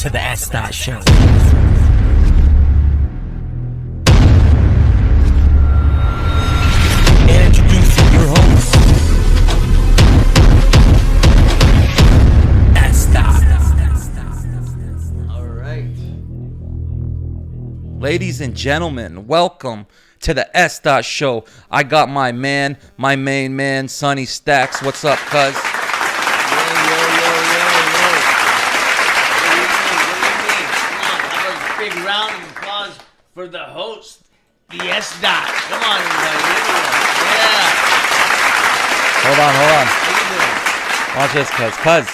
to the S.Show. Introducing your host, S. All right. Ladies and gentlemen, welcome to the S.Show. I got my main man, Sonny Stacks. What's up, cuz? Big round of applause for the host, the S. Come on, everybody. Yeah. Hold on. How Watch this, cuz. Cuz,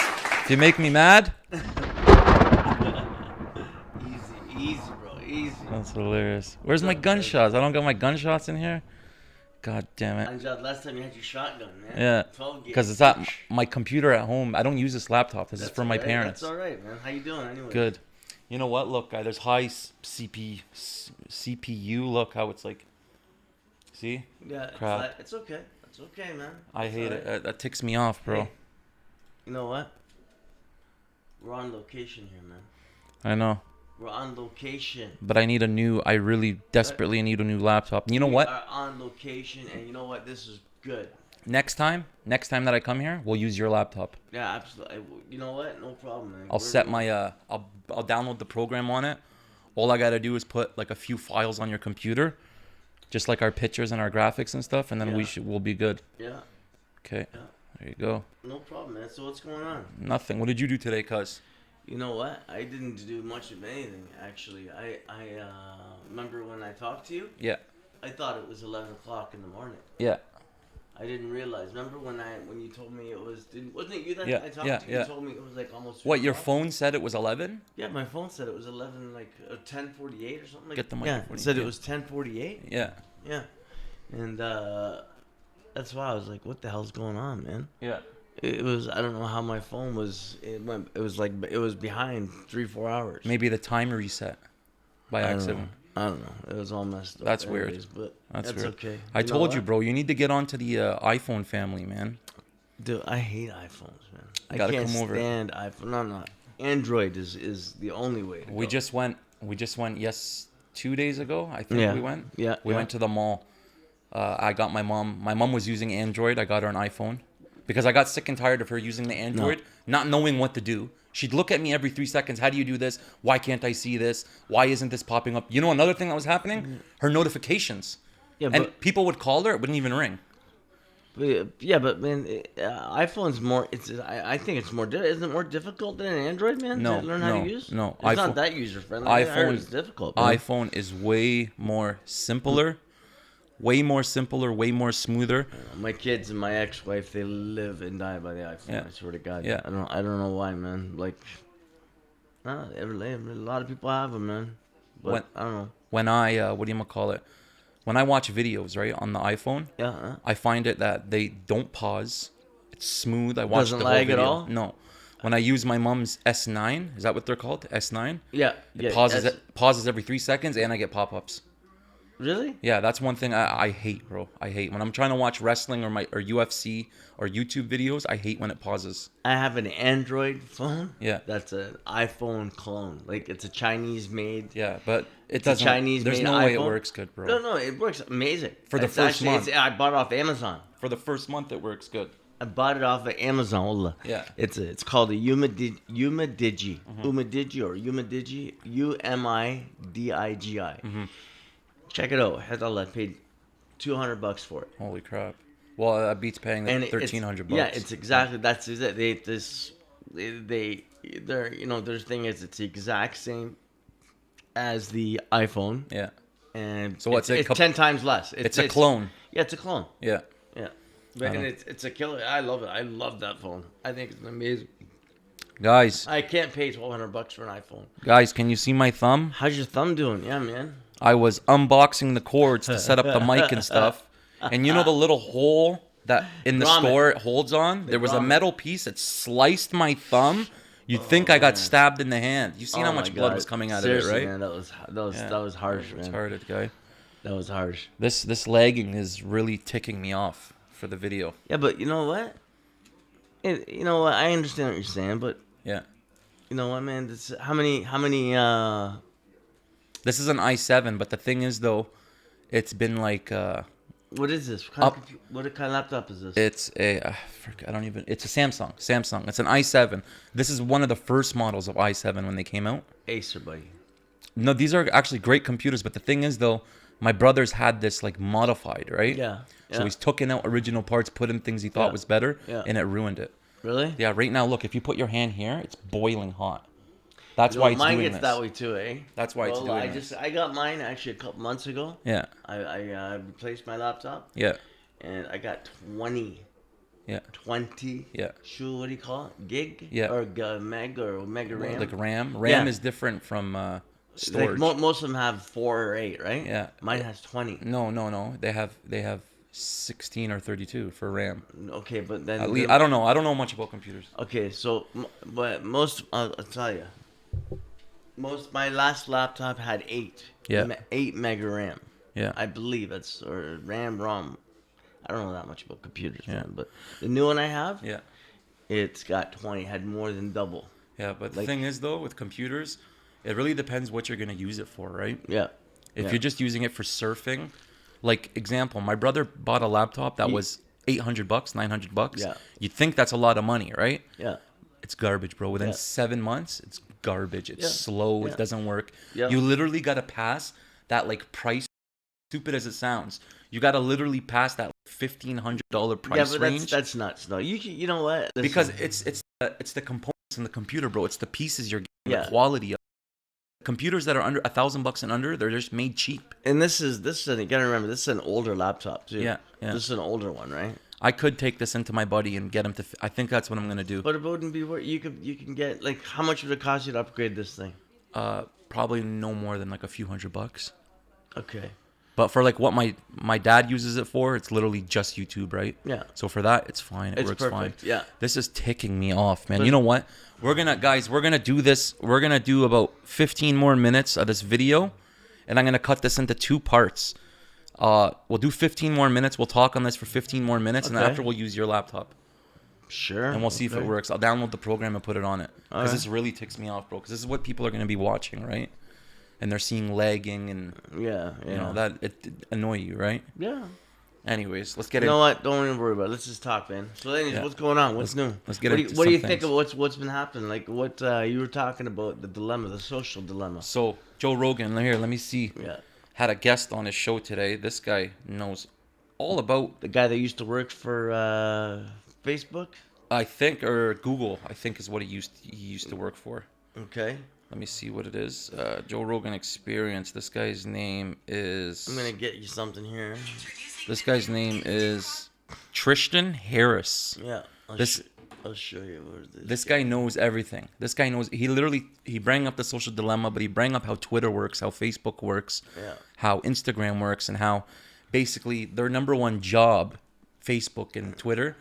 if you make me mad, you doing? Easy, bro. Easy. that's hilarious. Where's my gunshots? I don't got my gunshots in here. God damn it. Anjad, last time you had your shotgun, man. Yeah, 12 gauge. because it's at my computer at home. I don't use this laptop. This is for my all right. parents. That's all right, man. How you doing, anyway? Good. You know what? Look, guy, there's high CPU. Look how it's like. See? Yeah. Crap. It's okay. It's okay, man. I It's hate all it. right. That ticks me off, bro. Hey, you know what? We're on location here, man. I know. We're on location. But I really desperately need a new laptop. You know what? We are on location, and you know what? This is good. Next time that I come here, we'll use your laptop. Yeah, absolutely. You know what? No problem, man. I'll set my I'll download the program on it. All I gotta do is put like a few files on your computer, just like our pictures and our graphics and stuff, and then we'll be good. Yeah. Okay. Yeah. There you go. No problem, man. So what's going on? Nothing. What did you do today, cuz? You know what? I didn't do much of anything, actually. I remember when I talked to you. Yeah. I thought it was 11 o'clock in the morning. Yeah. I didn't realize. Remember when you told me it was? Wasn't it you that Yeah, I talked yeah, to? You yeah. told me it was like almost. What? 3 Your o'clock? phone said it was 11? Yeah, my phone said it was 11, like 10:48 or something. Like Get the yeah, microphone, it said yeah. it was 10:48. Yeah. Yeah, and that's why I was like, "What the hell's going on, man?" Yeah. It was. I don't know how my phone was. It was behind 3-4 hours. Maybe the timer reset by accident. I don't know. It was all messed up. That's weird. But That's weird. okay. I told you, bro. You need to get onto the iPhone family, man. Dude, I hate iPhones, man. I Gotta can't come over. stand iPhone. No. Android is the only way to We go. just went. 2 days ago. I think we went. Yeah. We went to the mall. I got my mom. My mom was using Android. I got her an iPhone because I got sick and tired of her using the Android, not knowing what to do. She'd look at me every 3 seconds. How do you do this? Why can't I see this? Why isn't this popping up? You know, another thing that was happening? Her notifications. Yeah, And but people would call her. It wouldn't even ring. man, iPhone's more. I think it's more. Isn't it more difficult than an Android, man? No, to learn how no, to use. no. It's iPhone- not that user friendly. I heard it's difficult. Man. iPhone is way more simpler. Way more simpler. Way more smoother. My kids and my ex-wife, they live and die by the iPhone. Yeah. I swear to God. Yeah. I don't know why, man. Like, a lot of people have them, man. But I don't know. When I when I watch videos, right, on the iPhone, Yeah. I find it that they don't pause. It's smooth. I watch Doesn't the whole lag at video. all? No. When I use my mom's S9, is that what they're called? S9? Yeah. It pauses every 3 seconds and I get pop-ups. Really? Yeah, that's one thing I hate, bro. I hate when I'm trying to watch wrestling or UFC or YouTube videos. I hate when it pauses. I have an Android phone. Yeah. That's an iPhone clone. Like, it's a Chinese made. Yeah, but it It's a doesn't. Chinese There's made no way it iPhone? works good, bro. No, it works amazing. For the It's first month. I bought it off Amazon. For the first month, it works good. I bought it off of Amazon. Wallah. Yeah. It's called a Umidigi. Umidigi or Umidigi. UMIDIGI. Check it out. I paid $200 for it. Holy crap! Well, that beats paying the $1,300. Yeah, it's exactly that's it. Their thing is it's the exact same as the iPhone. Yeah. And So what's it? It's 10 times less. It's a clone. Yeah, it's a clone. Yeah. Yeah. And it's a killer. I love it. I love that phone. I think it's amazing. Guys, I can't pay $1,200 for an iPhone. can you see my thumb? How's your thumb doing? Yeah, man. I was unboxing the cords to set up the mic and stuff. And you know the little hole that in the store it holds on? There was a metal piece that sliced my thumb. You'd think I got stabbed in the hand. You seen how much blood was coming out Seriously, of it, right? man, that was harsh, man. Retarded, guy. That was harsh. This lagging is really ticking me off for the video. Yeah, but you know what? I understand what you're saying, but Yeah. You know what, man? This, how many? This is an i7, but the thing is though, it's been like What is this? What kind of laptop is this? it's a I don't even. It's a Samsung. Samsung. It's an i7. This is one of the first models of i7 when they came out. Acer, buddy. No, these are actually great computers, but the thing is though, my brother's had this like modified, right? Yeah. So he's taken out original parts, put in things he thought was better, and it ruined it. Really? Yeah, right now, look, if you put your hand here, it's boiling hot. That's why it's mine doing gets this. that way too, eh? That's why it's doing this. I got mine actually a couple months ago. Yeah. I replaced my laptop. Yeah. And I got 20. Yeah. 20. Yeah. What do you call it? Gig? Yeah. Or mega RAM? Like RAM. RAM is different from storage. Like most of them have 4 or 8, right? Yeah. Mine has 20. No. They have 16 or 32 for RAM. Okay, but then At least, I don't know. I don't know much about computers. Okay, so but most I'll tell you. My last laptop had 8. Yeah. 8 mega RAM. Yeah. I believe it's or ROM. I don't know that much about computers, man, but the new one I have, Yeah. it's got 20, had more than double. Yeah, but the thing is though, with computers, it really depends what you're gonna use it for, right? Yeah. If you're just using it for surfing, like example, my brother bought a laptop that was $800, $900. Yeah. You'd think that's a lot of money, right? Yeah. It's garbage, bro. Within Yeah. 7 months, it's garbage. It's Yeah. slow. Yeah. It doesn't work. Yeah. You literally gotta pass that like price. Stupid as it sounds, you gotta literally pass that $1,500 price Yeah, but range. that's nuts. No, you know what? Listen. Because it's the components in the computer, bro. It's the pieces you're getting, Yeah. the quality of computers that are under $1,000 and under. They're just made cheap. And this is you gotta remember, this is an older laptop too. Yeah. This is an older one, right? I could take this into my buddy and get him to. I think that's what I'm gonna do. But it wouldn't be worth. You can get like how much would it cost you to upgrade this thing? Probably no more than like a few $100. Okay. But for like what my dad uses it for, it's literally just YouTube, right? Yeah. So for that, it's fine. It It's works perfect, fine. yeah. This is ticking me off, man. You know what? We're gonna do this. We're gonna do about 15 more minutes of this video, and I'm gonna cut this into 2 parts. We'll do 15 more minutes. We'll talk on this for 15 more minutes, and then Okay. after we'll use your laptop, Sure. and we'll see if it works. I'll download the program and put it on it because Alright. this really ticks me off, bro. Because this is what people are gonna be watching, right? And they're seeing lagging and Yeah. you know that it annoy you, right? Yeah. Anyways, let's get You in. know what? Don't even worry about it. Let's just talk, man. So, anyways, Yeah. what's going on? What's new? let's get what into what do you some think things. of what's been happening? Like what you were talking about, the dilemma, the social dilemma. So Joe Rogan, here, let me see. Yeah. Had a guest on his show today. This guy knows all about, The guy that used to work for Facebook. I think, or Google. I think is what he used to work for. Okay. Let me see what it is. Joe Rogan Experience. This guy's name is. I'm gonna get you something here. This guy's name is Tristan Harris. Yeah. I'll show you. This guy knows everything. This guy knows. He bring up the social dilemma, but he bring up how Twitter works, how Facebook works, Yeah. how Instagram works, and how basically their number one job, Facebook and Twitter,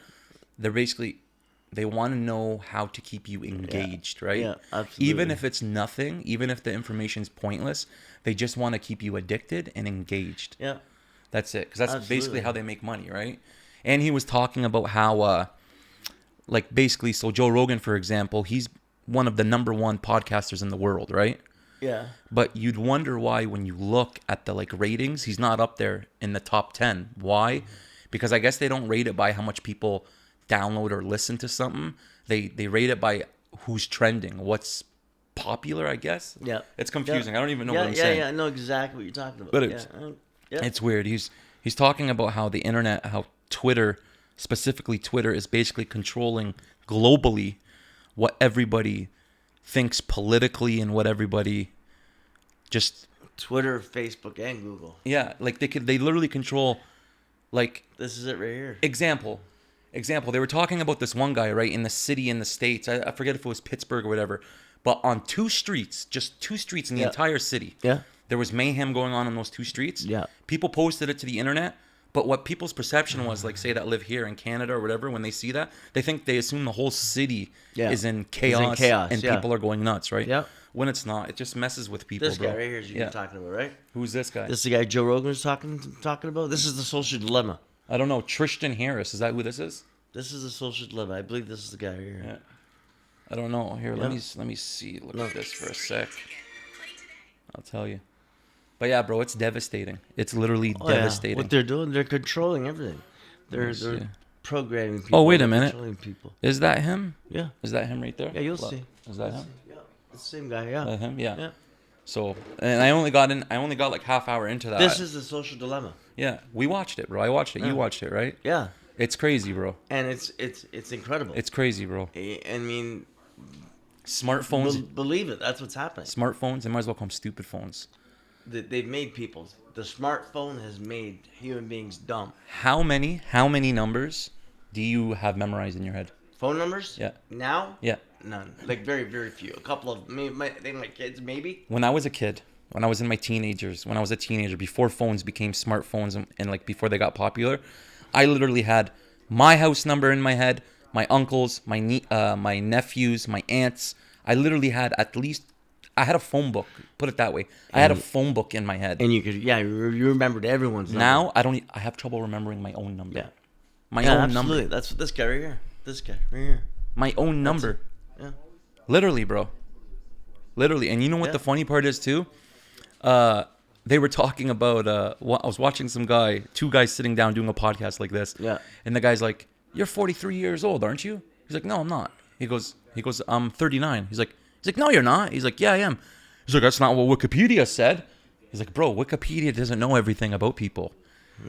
they want to know how to keep you engaged, right? Yeah, absolutely. Even if it's nothing, even if the information's pointless, they just want to keep you addicted and engaged. Yeah. That's it. Because that's basically Absolutely. how they make money, right? And he was talking about how, like, basically, so Joe Rogan, for example, he's one of the number one podcasters in the world, right? Yeah. But you'd wonder why when you look at the, like, ratings, he's not up there in the top 10. Why? Because I guess they don't rate it by how much people download or listen to something. They rate it by who's trending, what's popular, I guess. Yeah. It's confusing. Yeah. I don't even know Yeah, what I'm saying. Yeah, I know exactly what you're talking about. But yeah. Yeah. It's weird. He's talking about how the internet, how Twitter, specifically Twitter, is basically controlling globally what everybody thinks politically and what everybody just Twitter, Facebook, and Google. like they literally control, like, This is it right here. example, they were talking about this one guy, right, in the city in the States. I forget if it was Pittsburgh or whatever, but on just two streets in the Yeah. entire city. Yeah. There was mayhem going on those 2 streets. Yeah. People posted it to the internet, but what people's perception was, like, say that live here in Canada or whatever, when they see that, they assume the whole city Yeah. is in chaos, and yeah. people are going nuts, right? Yeah. When it's not, it just messes with people, This bro. guy right here is you're talking about, right? Who's this guy? This is the guy Joe Rogan was talking about. This is the social dilemma. I don't know. Tristan Harris. Is that who this is? This is the social dilemma. I believe this is the guy right here. Yeah. I don't know. Here, Yeah. let me see. Look at this for a sec. I'll tell you. But yeah, bro, it's devastating. It's literally Oh, yeah. devastating. What they're doing, they're controlling everything. They're see. programming people. Oh, wait a they're minute. Controlling people. Is that him? Yeah. Is that him right there? Yeah, you'll Look. see. Is that him? Yeah, it's the same guy. Yeah. That him? Yeah. Yeah. So, and I only got like half hour into that. This is the social dilemma. Yeah, we watched it, bro. I watched it. You watched it, right? Yeah. It's crazy, bro. And it's incredible. It's crazy, bro. I mean, Smartphones, believe it. That's what's happening. smartphones. They might as well call them stupid phones. They've made people. The smartphone has made human beings dumb. How many numbers do you have memorized in your head? Phone numbers? Yeah. Now? Yeah. None. Like very, very few. A couple of my kids maybe. When I was a kid, when I was in my teenagers, when I was a teenager, before phones became smartphones and like before they got popular, I literally had my house number in my head, my uncles, my nephews, my aunts. I literally had I had a phone book. Put it that way. I had a phone book in my head. And you could, you remembered everyone's number. Now I have trouble remembering my own number. Yeah. My Yeah, own absolutely. number. That's this guy right here. This guy right here. My own number. Yeah. Literally, bro. Literally. And you know what Yeah. the funny part is too? They were talking about I was watching two guys sitting down doing a podcast like this. Yeah. And the guy's like, "You're 43 years old, aren't you?" He's like, "No, I'm not." He goes, "I'm 39." He's like, "No, you're not." He's like, "Yeah, I am." He's like, "That's not what Wikipedia said." He's like, "Bro, Wikipedia doesn't know everything about people."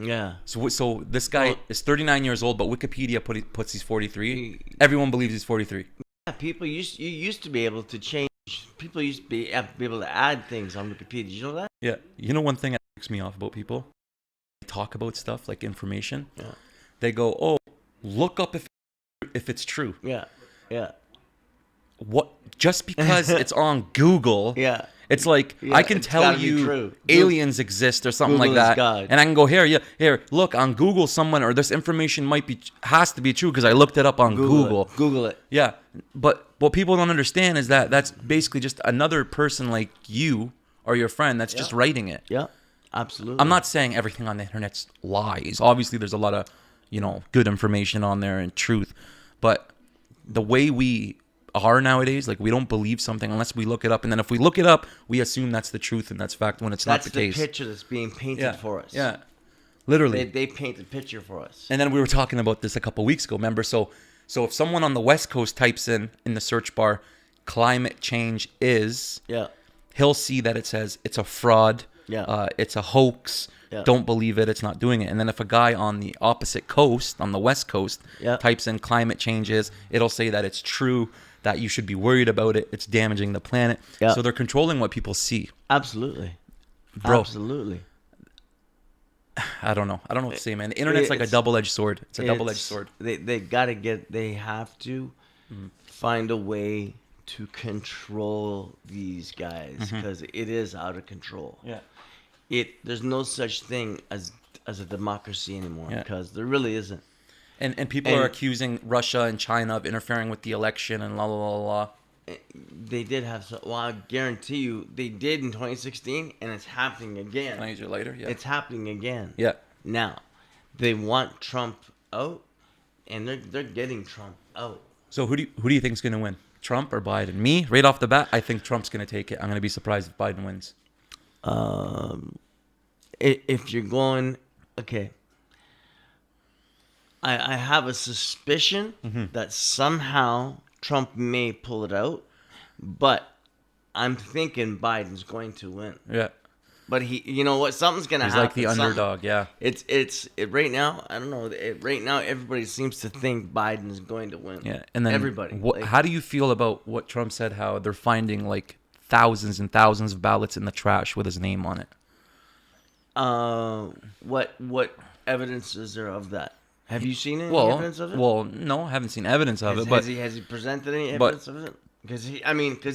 Yeah. So this guy is 39 years old, but Wikipedia puts he's 43. Everyone believes he's 43. Yeah, you used to be able to change. People used to be able to add things on Wikipedia. Did you know that? Yeah. You know one thing that freaks me off about people? They talk about stuff like information. Yeah. They go, "Oh, look up if it's true." Yeah. Yeah. What? Just because it's on Google, Yeah. it's like Yeah, I can it's tell gotta be you true. aliens exist or something Google like is that, God. and I can go here, look on Google someone or this information has to be true because I looked it up on Google. Google it. Yeah, but what people don't understand is that that's basically just another person like you or your friend that's just writing it. Yeah. Absolutely. I'm not saying everything on the internet's lies. Obviously, there's a lot of, good information on there and truth. But the way we are nowadays, like we don't believe something unless we look it up. And then if we look it up, we assume that's the truth and that's fact when it's not the case. That's the picture that's being painted for us. Yeah, literally. They paint the picture for us. And then we were talking about this a couple weeks ago, remember? So if someone on the West Coast types in the search bar, climate change is, he'll see that it says it's a fraud. Yeah. It's a hoax. Yeah. Don't believe it. It's not doing it. And then if a guy on the opposite coast, on the West Coast, types in climate changes, it'll say that it's true, that you should be worried about it. It's damaging the planet. Yeah. So they're controlling what people see. Absolutely. Bro. Absolutely. I don't know. I don't know what to say, man. The internet's like a double-edged sword. It's a double-edged sword. They have to find a way to control these guys because it is out of control. Yeah. There's no such thing as a democracy anymore Yeah. because there really isn't. And people are accusing Russia and China of interfering with the election and la la la la. They did have well, I guarantee you they did in 2016 and it's happening again. Can I use your lighter? Yeah. It's happening again. Yeah. Now, they want Trump out and they're getting Trump out. So who do you think is going to win? Trump or Biden? Me, right off the bat, I think Trump's going to take it. I'm going to be surprised if Biden wins. If you're going, okay, I have a suspicion that somehow Trump may pull it out, but I'm thinking Biden's going to win. Yeah. But you know what? Something's gonna happen. He's like the underdog. Yeah. It's right now. I don't know. Right now, everybody seems to think Biden's going to win. Yeah. And then everybody. How do you feel about what Trump said? How they're finding like thousands and thousands of ballots in the trash with his name on it. What evidence is there of that? Have you seen any evidence of it? Well, no, I haven't seen evidence of it. But has he presented any evidence of it? Because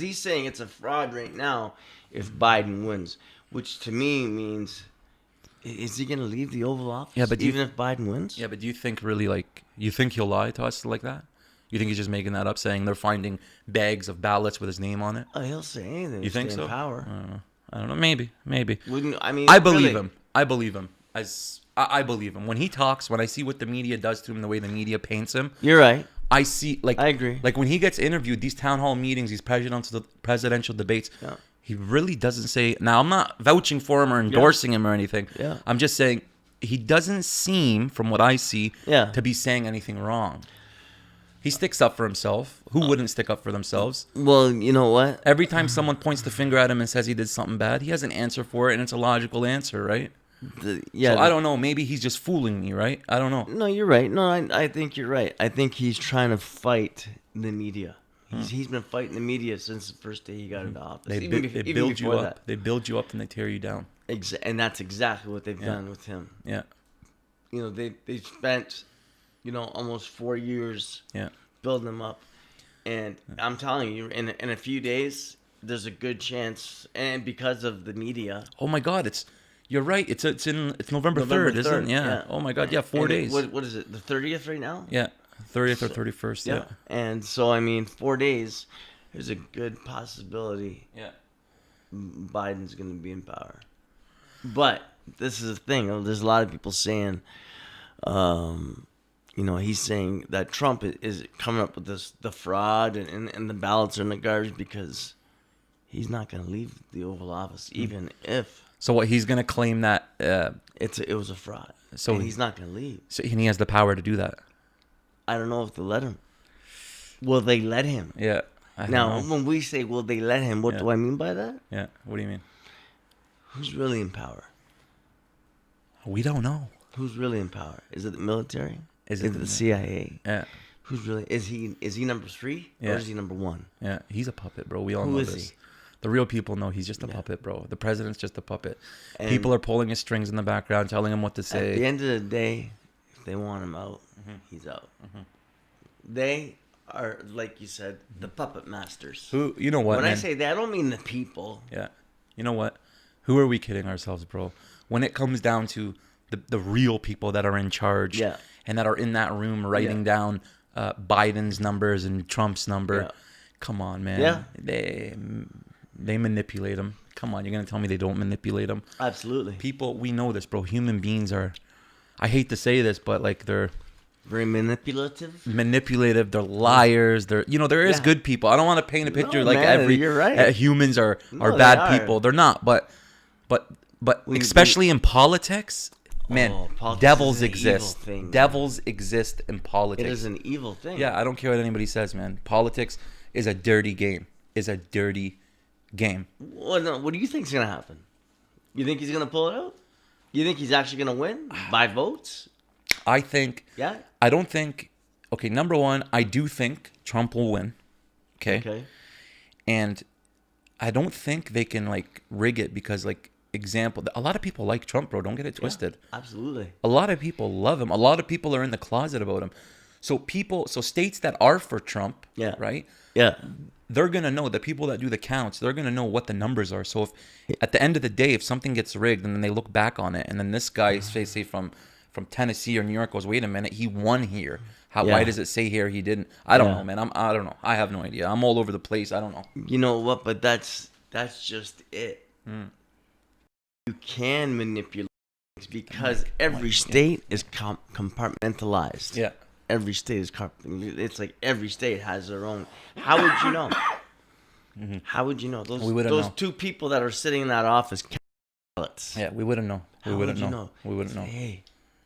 he's saying it's a fraud right now if Biden wins, which to me means, is he going to leave the Oval Office? Yeah, but even if Biden wins? Yeah, but do you think you think he'll lie to us like that? You think he's just making that up, saying they're finding bags of ballots with his name on it? Oh, he'll say anything. You think so? so? Power. I don't know. Maybe. I believe him. I believe him. I believe him. When he talks, when I see what the media does to him, the way the media paints him. You're right. I see, like, I agree. Like when he gets interviewed, these town hall meetings, these presidential debates, he really doesn't say. Now, I'm not vouching for him or endorsing him or anything. Yeah. I'm just saying he doesn't seem, from what I see, Yeah. to be saying anything wrong. He sticks up for himself. Who wouldn't stick up for themselves? Well, you know what? Every time someone points the finger at him and says he did something bad, he has an answer for it, and it's a logical answer, right? So I don't know. Maybe he's just fooling me, right? I don't know. No, you're right. No, I think you're right. I think he's trying to fight the media. He's been fighting the media since the first day he got into office. They Even build you before up. that. They build you up and they tear you down. And that's exactly what they've done with him. Yeah. You know, they spent, almost 4 years building him up. And I'm telling you, in a few days, there's a good chance, and because of the media. Oh my God, you're right. It's November 3rd, isn't it? Yeah. Oh my God, yeah, 4 days. What is it? The 30th right now? Yeah, 30th or 31st. Yeah. And so 4 days, there's a good possibility. Yeah. Biden's going to be in power. But this is the thing. There's a lot of people saying, he's saying that Trump is coming up with the fraud and the ballots are in the garbage because he's not going to leave the Oval Office, even if. So what? He's going to claim that it was a fraud. So and he's not going to leave. So and he has the power to do that. I don't know if they'll let him. Will they let him? Yeah. Now, when we say will they let him, what do I mean by that? Yeah. What do you mean? Who's really in power? We don't know. Who's really in power? Is it the military? Is it the CIA? Yeah. Who's really is he number 3 or is he number 1? Yeah, he's a puppet, bro. We all know Who is this. he? The real people know he's just a puppet, bro. The president's just a puppet. And people are pulling his strings in the background, telling him what to say. At the end of the day, if they want him out, he's out. They are, like you said, the puppet masters. Who? You know what? When man? I say that, I don't mean the people. Yeah. You know what? Who are we kidding ourselves, bro? When it comes down to the real people that are in charge and that are in that room writing down Biden's numbers and Trump's number, come on, man. Yeah. They manipulate them. Come on, you're going to tell me they don't manipulate them? Absolutely. People, we know this, bro. Human beings are, I hate to say this, but like they're very manipulative. They're liars. There is good people. I don't want to paint a picture you're right. Humans are bad people. They're not, but especially in politics, man, politics devils is an exist. evil thing, Devils exist in politics. It is an evil thing. Yeah, I don't care what anybody says, man. Politics is a dirty game. Well, no, what do you think's gonna happen? You think he's gonna pull it out? You think he's actually gonna win by votes? I think. Yeah. I don't think. Okay, number one, I do think Trump will win. Okay. And I don't think they can rig it because example, a lot of people like Trump, bro. Don't get it twisted. Yeah, absolutely. A lot of people love him. A lot of people are in the closet about him. So states that are for Trump, right? Yeah. They're going to know, the people that do the counts, they're going to know what the numbers are. So if at the end of the day, if something gets rigged and then they look back on it and then this guy, say from Tennessee or New York goes, wait a minute, he won here. Why does it say here he didn't? I don't know, man. I don't know. I have no idea. I'm all over the place. I don't know. You know what? But that's just it. You can manipulate things because every state is compartmentalized. Yeah. Every state is it's like every state has their own. How would you know? How would you know? Those two people that are sitting in that office count ballots. Yeah, we wouldn't know. We wouldn't know. We wouldn't know. Hey,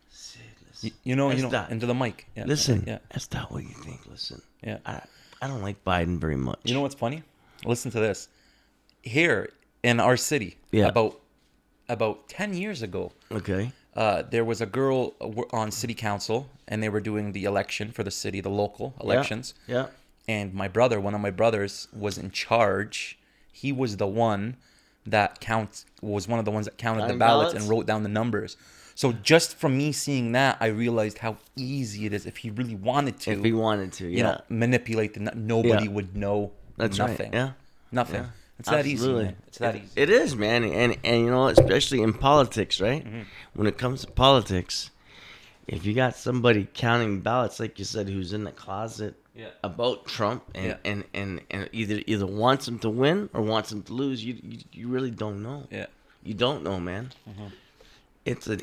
Sid, listen. You know, into the mic. Yeah. Listen, yeah. That's not what you think. Listen. Yeah. I don't like Biden very much. You know what's funny? Listen to this. Here in our city, about 10 years ago, there was a girl on city council, and they were doing the election for the city, the local elections. Yeah. And one of my brothers, was in charge. He was the one that was one of the ones that counted the ballots and wrote down the numbers. So just from me seeing that, I realized how easy it is if he really wanted to. If he wanted to, manipulate nobody would know. That's nothing. Right. Yeah. Nothing. Yeah. It's that easy, man. It's that easy. It is, man. And especially in politics, right? When it comes to politics, if you got somebody counting ballots, like you said, who's in the closet about Trump and either wants him to win or wants him to lose, you really don't know. Yeah. You don't know, man. It's an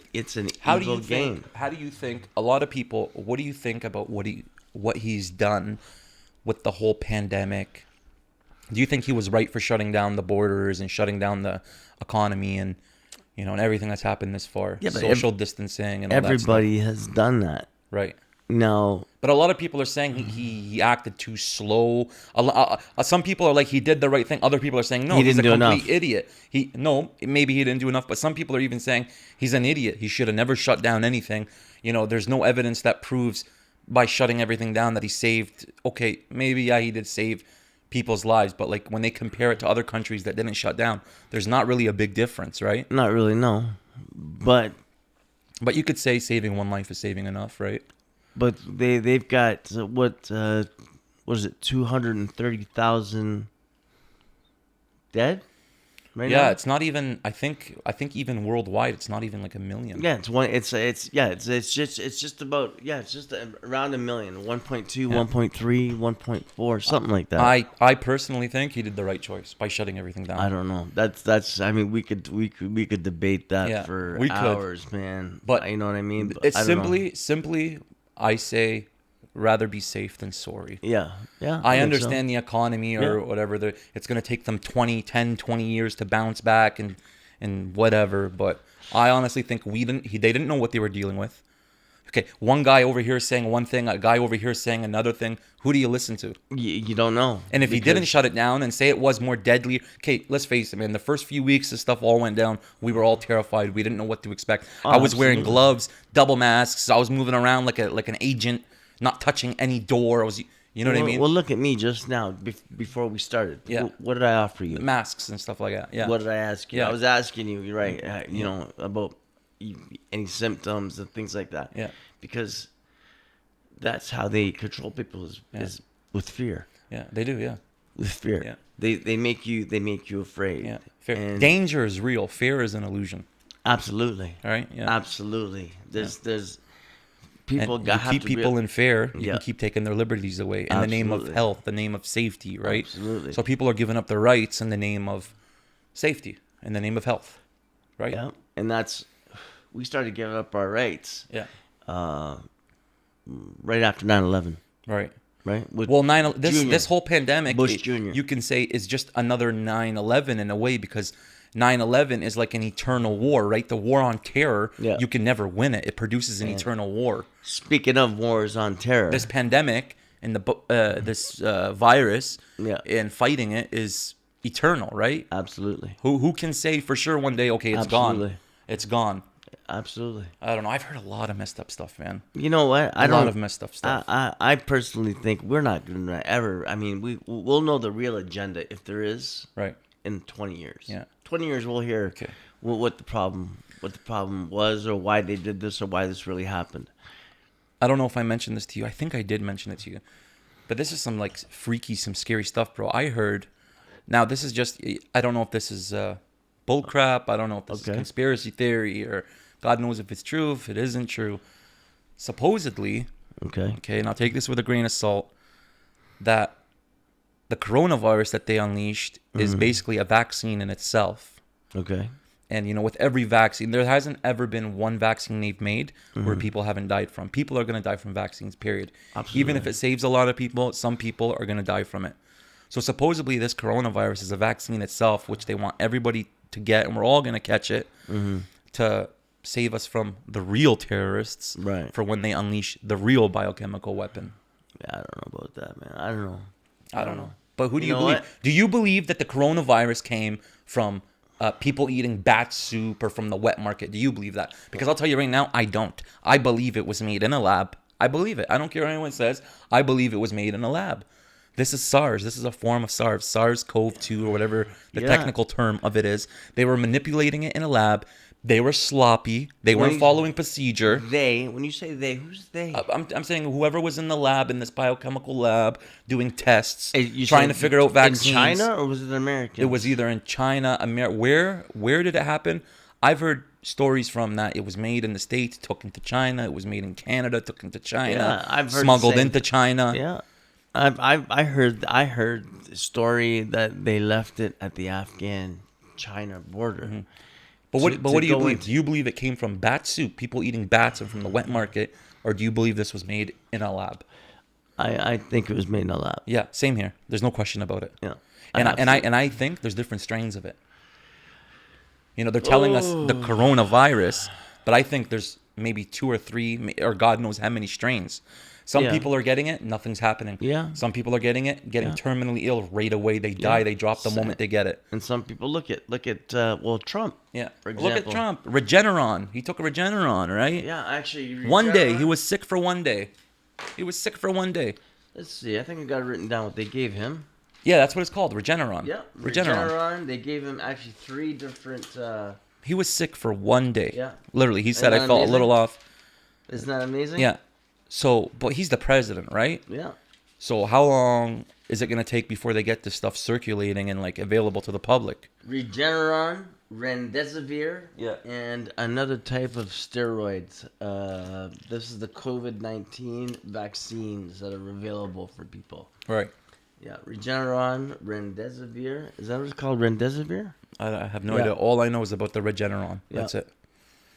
How evil do you game. think? How do you think? A lot of people. What do you think about what what he's done with the whole pandemic, do you think he was right for shutting down the borders and shutting down the economy and, and everything that's happened this far? Yeah, but social distancing and all that stuff. Everybody has done that. Right. No. But a lot of people are saying he acted too slow. Some people are like he did the right thing. Other people are saying no, he's a complete idiot. Maybe he didn't do enough. But some people are even saying he's an idiot. He should have never shut down anything. There's no evidence that proves by shutting everything down that he saved. Okay, maybe he did save people's lives, but like when they compare it to other countries that didn't shut down, there's not really a big difference, right? Not really, no. But you could say saving one life is saving enough, right? But they've got what is it, 230,000 dead right now? Yeah, it's not even. I think even worldwide, it's not even like a million. Yeah, it's just about it's just around a million, 1.2, 1.3, 1.4, something like that. I personally think he did the right choice by shutting everything down. I don't know. That's. I mean, we could debate that for hours, man. But you know what I mean. But it's simply. I say, rather be safe than sorry. Yeah. I understand the economy or whatever. It's going to take them 20 years to bounce back and whatever. But I honestly think they didn't know what they were dealing with. Okay, one guy over here saying one thing, a guy over here saying another thing. Who do you listen to? You don't know. And if he didn't shut it down and say it was more deadly, okay, let's face it, man. The first few weeks, this stuff all went down. We were all terrified. We didn't know what to expect. I was wearing gloves, double masks. I was moving around like an agent, not touching any door. What I mean? Well, look at me just now before we started. Yeah. What did I offer you? Masks and stuff like that. Yeah. What did I ask you? Yeah. I was asking you, right? About any symptoms and things like that. Yeah. Because that's how they control people is with fear. Yeah, they do. Yeah, with fear. Yeah, they make you afraid. Yeah, fear. And danger is real. Fear is an illusion. Absolutely. All right. Yeah. Absolutely. There's people and you keep people in fear. You can keep taking their liberties away in the name of health, the name of safety. Right. Absolutely. So people are giving up their rights in the name of safety, in the name of health. Right. Yeah, and we started giving up our rights. Yeah. Right after 9/11. Right. With this whole pandemic, Bush Jr. You can say is just another 9/11 in a way, because 9/11 is like an eternal war, right? The war on terror, you can never win it. It produces an eternal war. Speaking of wars on terror, this pandemic and this virus and fighting it is eternal, right? Absolutely. Who can say for sure one day, okay, it's gone. It's gone. Absolutely. I don't know. I've heard a lot of messed up stuff, man. You know what? A lot of messed up stuff. I personally think we're not going to ever. I mean, we'll know the real agenda if there is. Right. In 20 years. Yeah. 20 years we'll hear what the problem was, or why they did this, or why this really happened. I don't know if I mentioned this to you. I think I did mention it to you. But this is some like freaky, some scary stuff, bro. I heard. Now this is just. I don't know if this is bull crap. I don't know if this is conspiracy theory, or God knows if it's true, if it isn't true. Supposedly, okay, and I'll take this with a grain of salt, that the coronavirus that they unleashed is basically a vaccine in itself. Okay. And, with every vaccine, there hasn't ever been one vaccine they've made where people haven't died from. People are going to die from vaccines, period. Absolutely. Even if it saves a lot of people, some people are going to die from it. So supposedly this coronavirus is a vaccine itself, which they want everybody to get, and we're all going to catch it to save us from the real terrorists for when they unleash the real biochemical weapon. Yeah, I don't know about that, man. I don't know. But who do you believe? What? Do you believe that the coronavirus came from people eating bat soup or from the wet market? Do you believe that? Because I'll tell you right now, I don't. I believe it was made in a lab. I believe it. I don't care what anyone says. I believe it was made in a lab. This is SARS. This is a form of SARS. SARS-CoV-2 or whatever the technical term of it is. They were manipulating it in a lab. They were sloppy. They weren't following procedure. When you say they, who's they? I'm saying whoever was in the lab, in this biochemical lab, doing tests, trying to figure out vaccines. In China, or was it American? It was either in China, Where did it happen? I've heard stories from that. It was made in the States, took into China. It was made in Canada, took into China. Yeah, I've heard smuggled into China. Yeah, I heard the story that they left it at the Afghan-China border. But what do you believe? Do you believe it came from bat soup, people eating bats, and from the wet market, or do you believe this was made in a lab? I think it was made in a lab. Yeah, same here. There's no question about it. Yeah. And I think there's different strains of it. You know, they're telling us the coronavirus, but I think there's maybe 2 or 3 or God knows how many strains. Some people are getting it, nothing's happening. Yeah. Some people are getting it, getting terminally ill right away. They die, they drop the moment they get it. And some people look at Trump. Yeah. For example. Look at Trump. Regeneron. He took a Regeneron, right? Yeah, actually. One day. He was sick for one day. He was sick for one day. Let's see. I think I got it written down what they gave him. Yeah, that's what it's called. Regeneron. Yeah. Regeneron. They gave him actually 3 different. He was sick for one day. Yeah. Literally, he said, Isn't I that felt a amazing? little off. Isn't that amazing? Yeah. So, but he's the president, right? Yeah. So how long is it going to take before they get this stuff circulating and like available to the public? Regeneron, Remdesivir, Yeah. and another type of steroids. This is the COVID-19 vaccines that are available for people. Right. Yeah, Regeneron, Remdesivir. Is that what it's called, Remdesivir? I have no idea. All I know is about the Regeneron. That's it.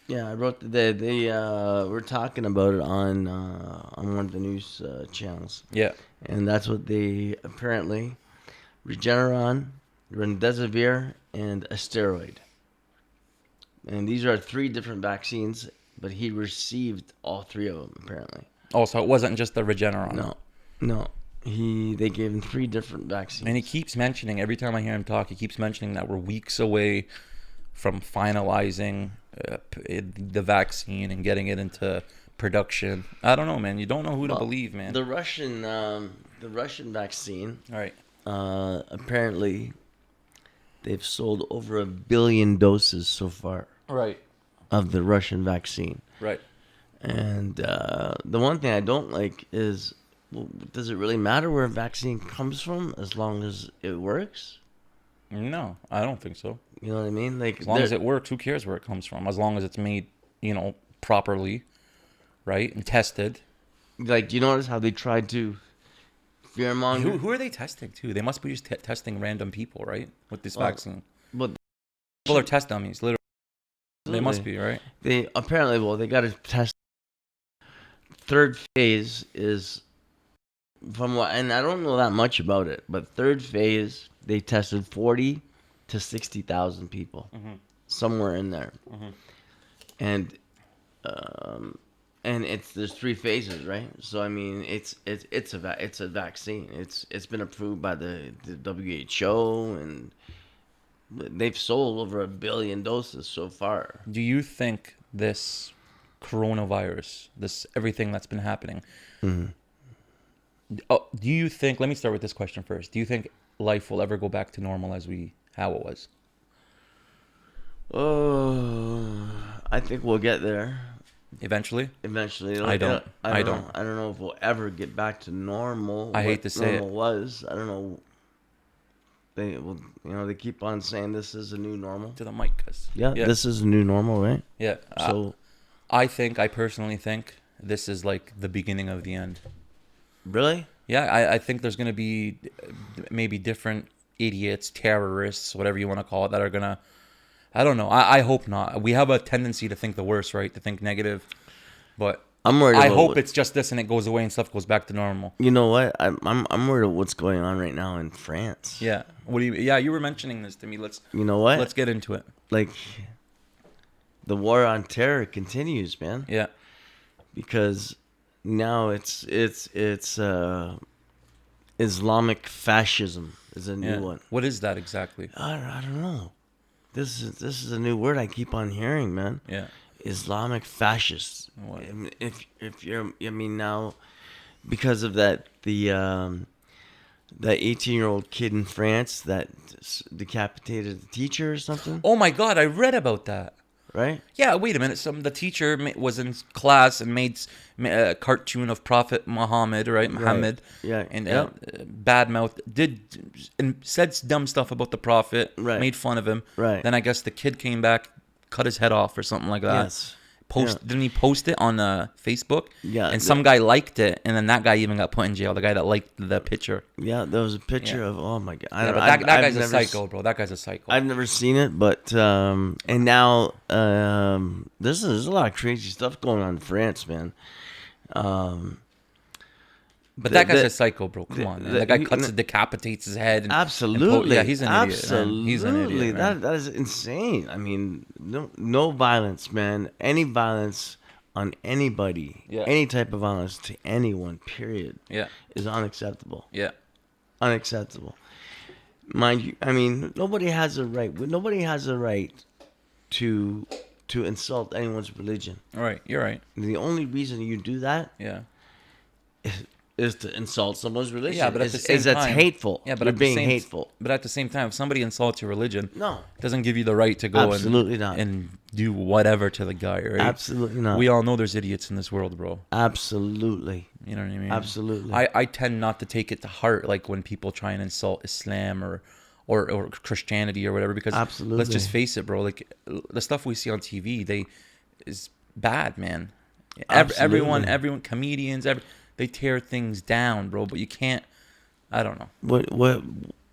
Yeah, I wrote they were talking about it on one of the news channels. Yeah. And that's what they apparently Regeneron, Remdesivir, and a steroid. And these are 3 different vaccines, but he received all 3 of them apparently. Oh, so it wasn't just the Regeneron. No. They gave him 3 different vaccines. And he keeps mentioning, every time I hear him talk, he keeps mentioning that we're weeks away from finalizing the vaccine and getting it into production. I don't know, man. You don't know who to believe, man. The Russian vaccine. All right. Apparently, they've sold over 1 billion doses so far. Right. Of the Russian vaccine. Right. And the one thing I don't like is, well, does it really matter where a vaccine comes from as long as it works? No, I don't think so. You know what I mean? Like, as long as it works, who cares where it comes from? As long as it's made, properly, right, and tested. Like, do you notice how they tried to fearmonger? Who are they testing to? They must be just testing random people, right, with this vaccine. But people are test dummies, literally. They must be, right? They they got to test. 3rd phase is from what, and I don't know that much about it, but 3rd phase they tested 40 to 60,000 people, somewhere in there, and there's 3 phases, right? So I mean, it's a vaccine. It's been approved by the WHO, and they've sold over 1 billion doses so far. Do you think this coronavirus, this everything that's been happening, do you think, let me start with this question first. Do you think life will ever go back to normal how it was? Oh, I think we'll get there. Eventually? Eventually. I don't know if we'll ever get back to normal. I hate to say it. Normal was. I don't know. They keep on saying this is a new normal. To the mic, cuz. Yeah, this is a new normal, right? Yeah. So, I personally think this is like the beginning of the end. Really? Yeah, I think there's going to be maybe different idiots, terrorists, whatever you want to call it, that are going to, I don't know. I hope not. We have a tendency to think the worst, right? To think negative. But I'm worried. I hope it's just this and it goes away and stuff goes back to normal. You know what? I'm worried about what's going on right now in France. Yeah. You were mentioning this to me. You know what? Let's get into it. Like, the war on terror continues, man. Yeah. Because now it's Islamic fascism is a new one. What is that exactly? I don't know. This is a new word I keep on hearing, man. Yeah. Islamic fascists. What? If you're, I mean, now because of that, the 18-year-old kid in France that decapitated the teacher or something. Oh my God, I read about that. Right? Yeah, wait a minute. The teacher was in class and made a cartoon of Prophet Muhammad, right? Muhammad. Yeah. And badmouth, said dumb stuff about the Prophet, right. Made fun of him. Right. Then I guess the kid came back, cut his head off or something like that. Yes. Didn't he post it on Facebook? Yeah. And some guy liked it, and then that guy even got put in jail. The guy that liked the picture. Yeah, there was a picture of, oh my God. That guy's a psycho, bro. That guy's a psycho. I've never seen it, but and now there's a lot of crazy stuff going on in France, man. But that guy's a psycho, bro. Come on, man. That guy decapitates his head. Absolutely. Yeah, he's an idiot. Absolutely. Man. He's an idiot. Man. That is insane. I mean, no violence, man. Any violence on anybody, any type of violence to anyone, period, is unacceptable. Yeah. Unacceptable. Mind you, I mean, nobody has a right. Nobody has a right to insult anyone's religion. All right. You're right. The only reason you do that, is to insult someone's religion. Yeah, but at the same time, that's hateful. Yeah, but you're being hateful. But at the same time, if somebody insults your religion, no, it doesn't give you the right to go and do whatever to the guy, right? Absolutely not. We all know there's idiots in this world, bro. Absolutely. You know what I mean? Absolutely. I tend not to take it to heart, like when people try and insult Islam or Christianity or whatever, because let's just face it, bro. Like the stuff we see on TV, is bad, man. Everyone, comedians, they tear things down, bro. But you can't. I don't know. What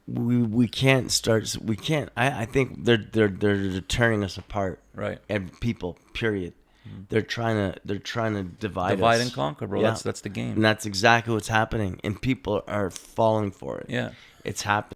we can't start. We can't. I think they're tearing us apart. Right. And people. Period. Mm-hmm. They're trying to divide and conquer, bro. Yeah. That's the game. And that's exactly what's happening. And people are falling for it. Yeah. It's happening.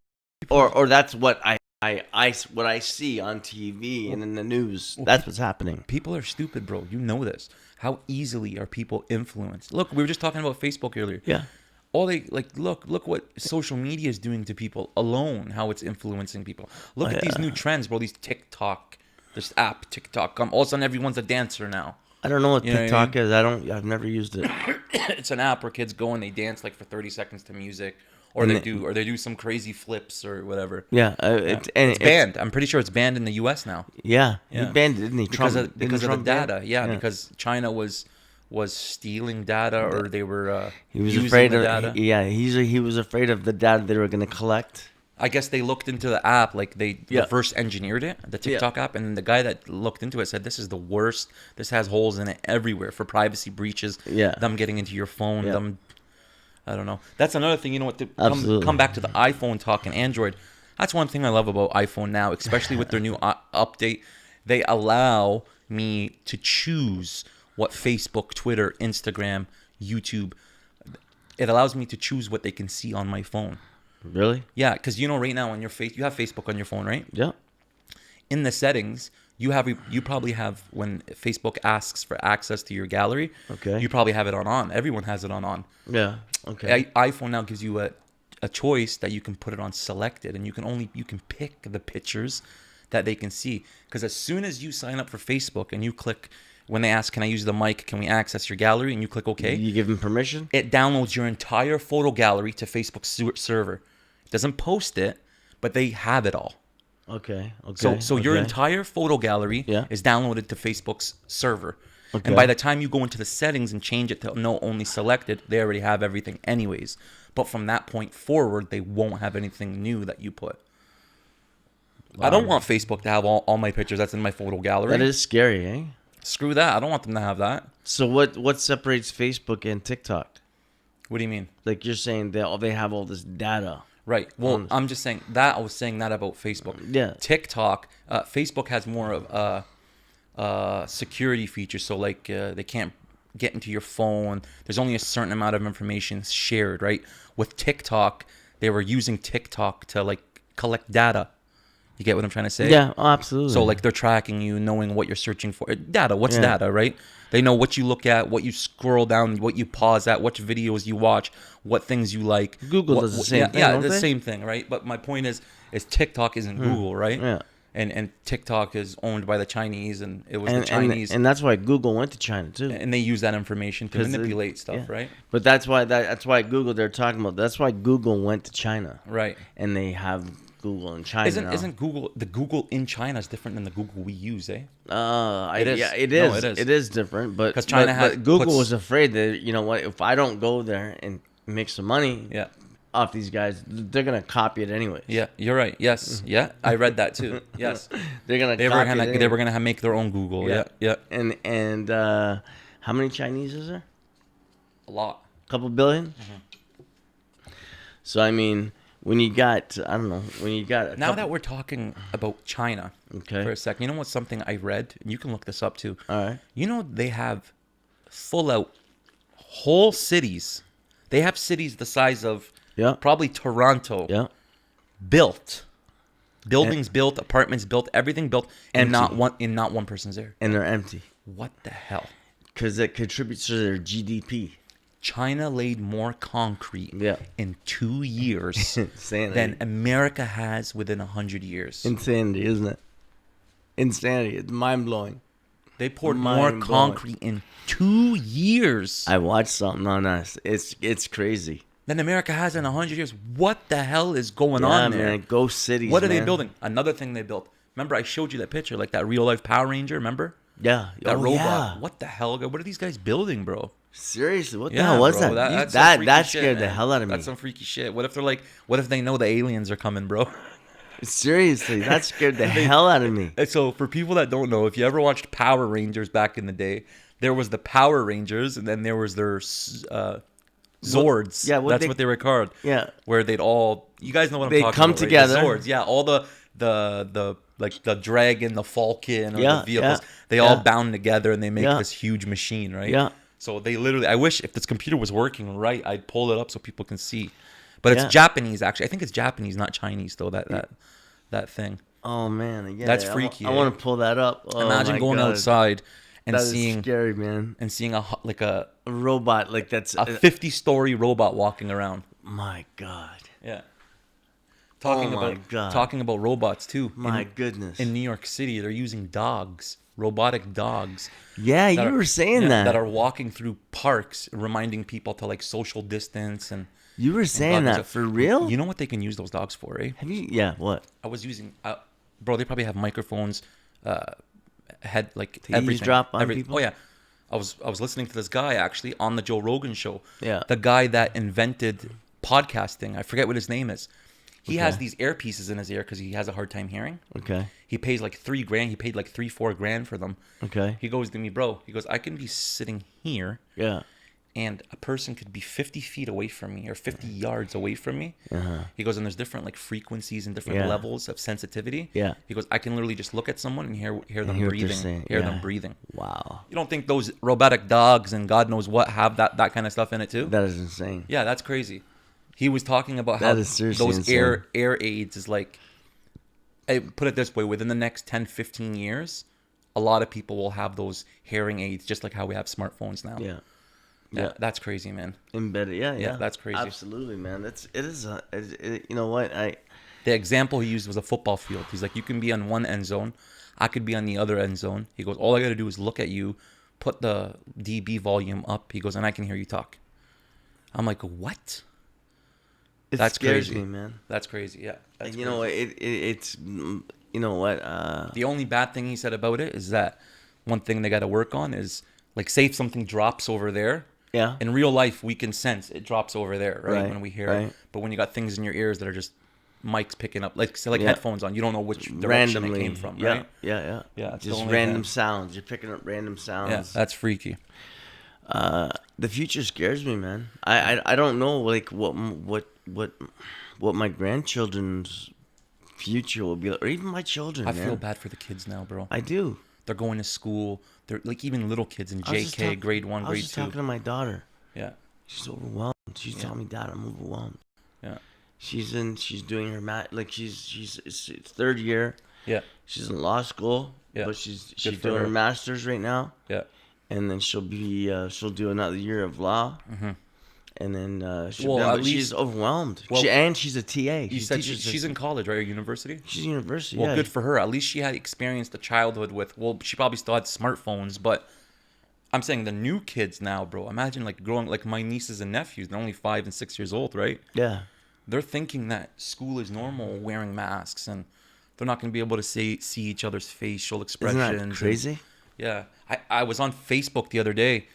Or that's what what I see on TV and in the news. That's what's happening. People are stupid, bro. You know this. How easily are people influenced? Look, we were just talking about Facebook earlier. Yeah. All they look what social media is doing to people alone, how it's influencing people. Look at these new trends, bro. These TikTok, this app TikTok. All of a sudden everyone's a dancer now. I don't know what TikTok is. I've never used it. It's an app where kids go and they dance like for 30 seconds to music. Or they do some crazy flips or whatever. Yeah, it's banned. I'm pretty sure it's banned in the U.S. now. Yeah, he banned it, didn't he? Because of the data. Yeah, because China was stealing data, or they were he was using afraid the of data. he was afraid of the data they were going to collect. I guess they looked into the app, like they reverse engineered it, the TikTok app, and the guy that looked into it said this is the worst. This has holes in it everywhere for privacy breaches. Yeah, them getting into your phone. Them. I don't know. That's another thing. You know what? Come back to the iPhone talk and Android. That's one thing I love about iPhone now, especially with their new update. They allow me to choose what Facebook, Twitter, Instagram, YouTube. It allows me to choose what they can see on my phone. Really? Yeah, because right now on your you have Facebook on your phone, right? Yeah. In the settings, you probably have, when Facebook asks for access to your gallery. Okay. You probably have it on. Everyone has it on. Yeah. Okay. iPhone now gives you a choice that you can put it on selected, and you can pick the pictures that they can see. Because as soon as you sign up for Facebook and you click, when they ask, can I use the mic? Can we access your gallery? And you click OK. You give them permission? It downloads your entire photo gallery to Facebook's server. It doesn't post it, but they have it all. Okay. So your entire photo gallery is downloaded to Facebook's server. Okay. And by the time you go into the settings and change it to no only selected, they already have everything anyways. But from that point forward, they won't have anything new that you put. Wow. I don't want Facebook to have all my pictures that's in my photo gallery. That is scary, eh? Screw that. I don't want them to have that. So what separates Facebook and TikTok? What do you mean? Like you're saying they have all this data. Right. Well, I'm just saying that. I was saying that about Facebook. Yeah. TikTok, Facebook has more of security features. So like they can't get into your phone. There's only a certain amount of information shared, right? With TikTok, they were using TikTok to like collect data. You get what I'm trying to say? Yeah, absolutely. So like they're tracking you, knowing what you're searching for. Data. What's data, right? They know what you look at, what you scroll down, what you pause at, what videos you watch, what things you like. Google does the same thing. Yeah, the same thing, right? But my point is TikTok isn't Google, right? Yeah. And TikTok is owned by the Chinese, and it was the Chinese. And that's why Google went to China too. And they use that information to manipulate stuff, right? But that's why Google they're talking about. That's why Google went to China. Right. And they have Google in China now. Isn't the Google in China is different than the Google we use, eh? It is. Yeah, it is. No, it is. It is different, but because Google was afraid that if I don't go there and make some money, off these guys, they're gonna copy it anyways. Yeah, you're right. Yes, yeah, I read that too. Yes, they were gonna make their own Google. Yeah. And how many Chinese is there? A lot. A couple billion. Mm-hmm. So I mean, when you got now that we're talking about China, for a second, you know what's something I read, and you can look this up too. All right. You know they have full out whole cities They have cities the size of Yeah. probably Toronto Yeah. built, buildings built, apartments built, everything built, and Empty. not one person's there. And they're empty. What the hell? Because it contributes to their GDP. China laid more concrete Yeah. in 2 years Insanity. than America has within 100 years. Insanity, isn't it? Insanity. It's mind-blowing. They poured more Mind-blowing. concrete in 2 years I watched something on us. It's crazy. than America has in 100 years. What the hell is going Yeah, on there? man. Ghost cities, What are they man. building? Another thing they built. Remember, I showed you that picture, like that real life Power Ranger. Remember Yeah. that robot? Yeah. What the hell? What are these guys building, bro? Seriously, what the Yeah, hell was bro, that? that's some freaky That shit, scared the man. hell out of me. That's some freaky shit. What if they're like? What if they know the aliens are coming, bro? Seriously, that scared the hell out of me. And so, for people that don't know, if you ever watched Power Rangers back in the day, there was the Power Rangers, and then there was their Zords. yeah, That's what they were called. Yeah. Where they'd all, you guys know what I'm They'd talking come about, right? together. The Zords, yeah, all the like the dragon, the Falcon, or Yeah, the vehicles, yeah, they all yeah. bound together and they make Yeah. this huge machine, right? Yeah. So they literally, I wish if this computer was working right, I'd pull it up so people can see. But it's Yeah. Japanese, actually. I think it's Japanese, not Chinese, though. That thing. Oh man, yeah. That's freaky, I eh? want to pull that up. Oh, Imagine my going God. outside and That is seeing scary, man. a A robot like that's. 50-story robot walking around. My God. Yeah. Oh my God. Talking about robots too. My goodness. In New York City, they're using dogs, robotic dogs. Yeah, that you are- were saying yeah, that. that are walking through parks, reminding people to like social distance and. You were saying dogs that are- for real? You know what they can use those dogs for, eh? Have you? Yeah. What? I was using, bro. They probably have microphones, head like To everything. eavesdrop on people? Oh yeah, I was listening to this guy actually on the Joe Rogan show. Yeah. The guy that invented podcasting. I forget what his name is. He has Okay. these earpieces in his ear because he has a hard time hearing. Okay. He pays like $3,000. He paid like $3-4 for them. Okay. He goes to me, bro. He goes, I can be sitting here Yeah. and a person could be 50 feet away from me or 50 yards away from me. Uh-huh. He goes, and there's different like frequencies and different Yeah. levels of sensitivity. Yeah. He goes, I can literally just look at someone and hear them hear what they're breathing. saying. Hear Yeah. them breathing. Wow. You don't think those robotic dogs and God knows what have that kind of stuff in it too? That is insane. Yeah, that's crazy. He was talking about That how is seriously those insane. air aids is like, I put it this way, within the next 10, 15 years, a lot of people will have those hearing aids just like how we have smartphones now. Yeah. Yeah, that's crazy, man. Embedded. Yeah. Yeah. that's crazy. Absolutely, man. You know what? The example he used was a football field. He's like, you can be on one end zone. I could be on the other end zone. He goes, all I got to do is look at you, put the DB volume up. He goes, and I can hear you talk. I'm like, what? It That's scares crazy. me, man. That's crazy. Yeah. That's And you know what? It's you know what? The only bad thing he said about it is that one thing they got to work on is like, say if something drops over there. Yeah. In real life, we can sense it drops over there, right? Right, When we hear right. it. But when you got things in your ears that are just mics picking up, like say like Yeah. headphones on, you don't know which direction Randomly it came from, Yeah. right? Yeah. Yeah, it's Just the only random thing. sounds. You're picking up random sounds. Yeah, that's freaky. The future scares me, man. I don't know like what my grandchildren's future will be like, or even my children. I man. feel bad for the kids now, bro. I do. They're going to school. They're like even little kids in I was just JK, talk- grade 1, I was grade just 2. talking to my daughter. Yeah, She's overwhelmed. She's telling me, Dad, I'm overwhelmed. yeah, She's doing her it's third year. yeah, She's in law school. Yeah. But she's Good for doing her her. master's right now. yeah. And then she'll do another year of law. Mhm. And then she's Well, at she's least- overwhelmed. well, She's a TA. You said she's in college, right? Or university? She's in university. Well, yeah. good for her. At least she had experienced a childhood with. Well, she probably still had smartphones, but I'm saying the new kids now, bro. Imagine like growing like my nieces and nephews. They're only 5 and 6 years old, right? Yeah. They're thinking that school is normal, wearing masks, and they're not going to be able to see each other's facial expressions. Isn't that crazy? Yeah. I was on Facebook the other day,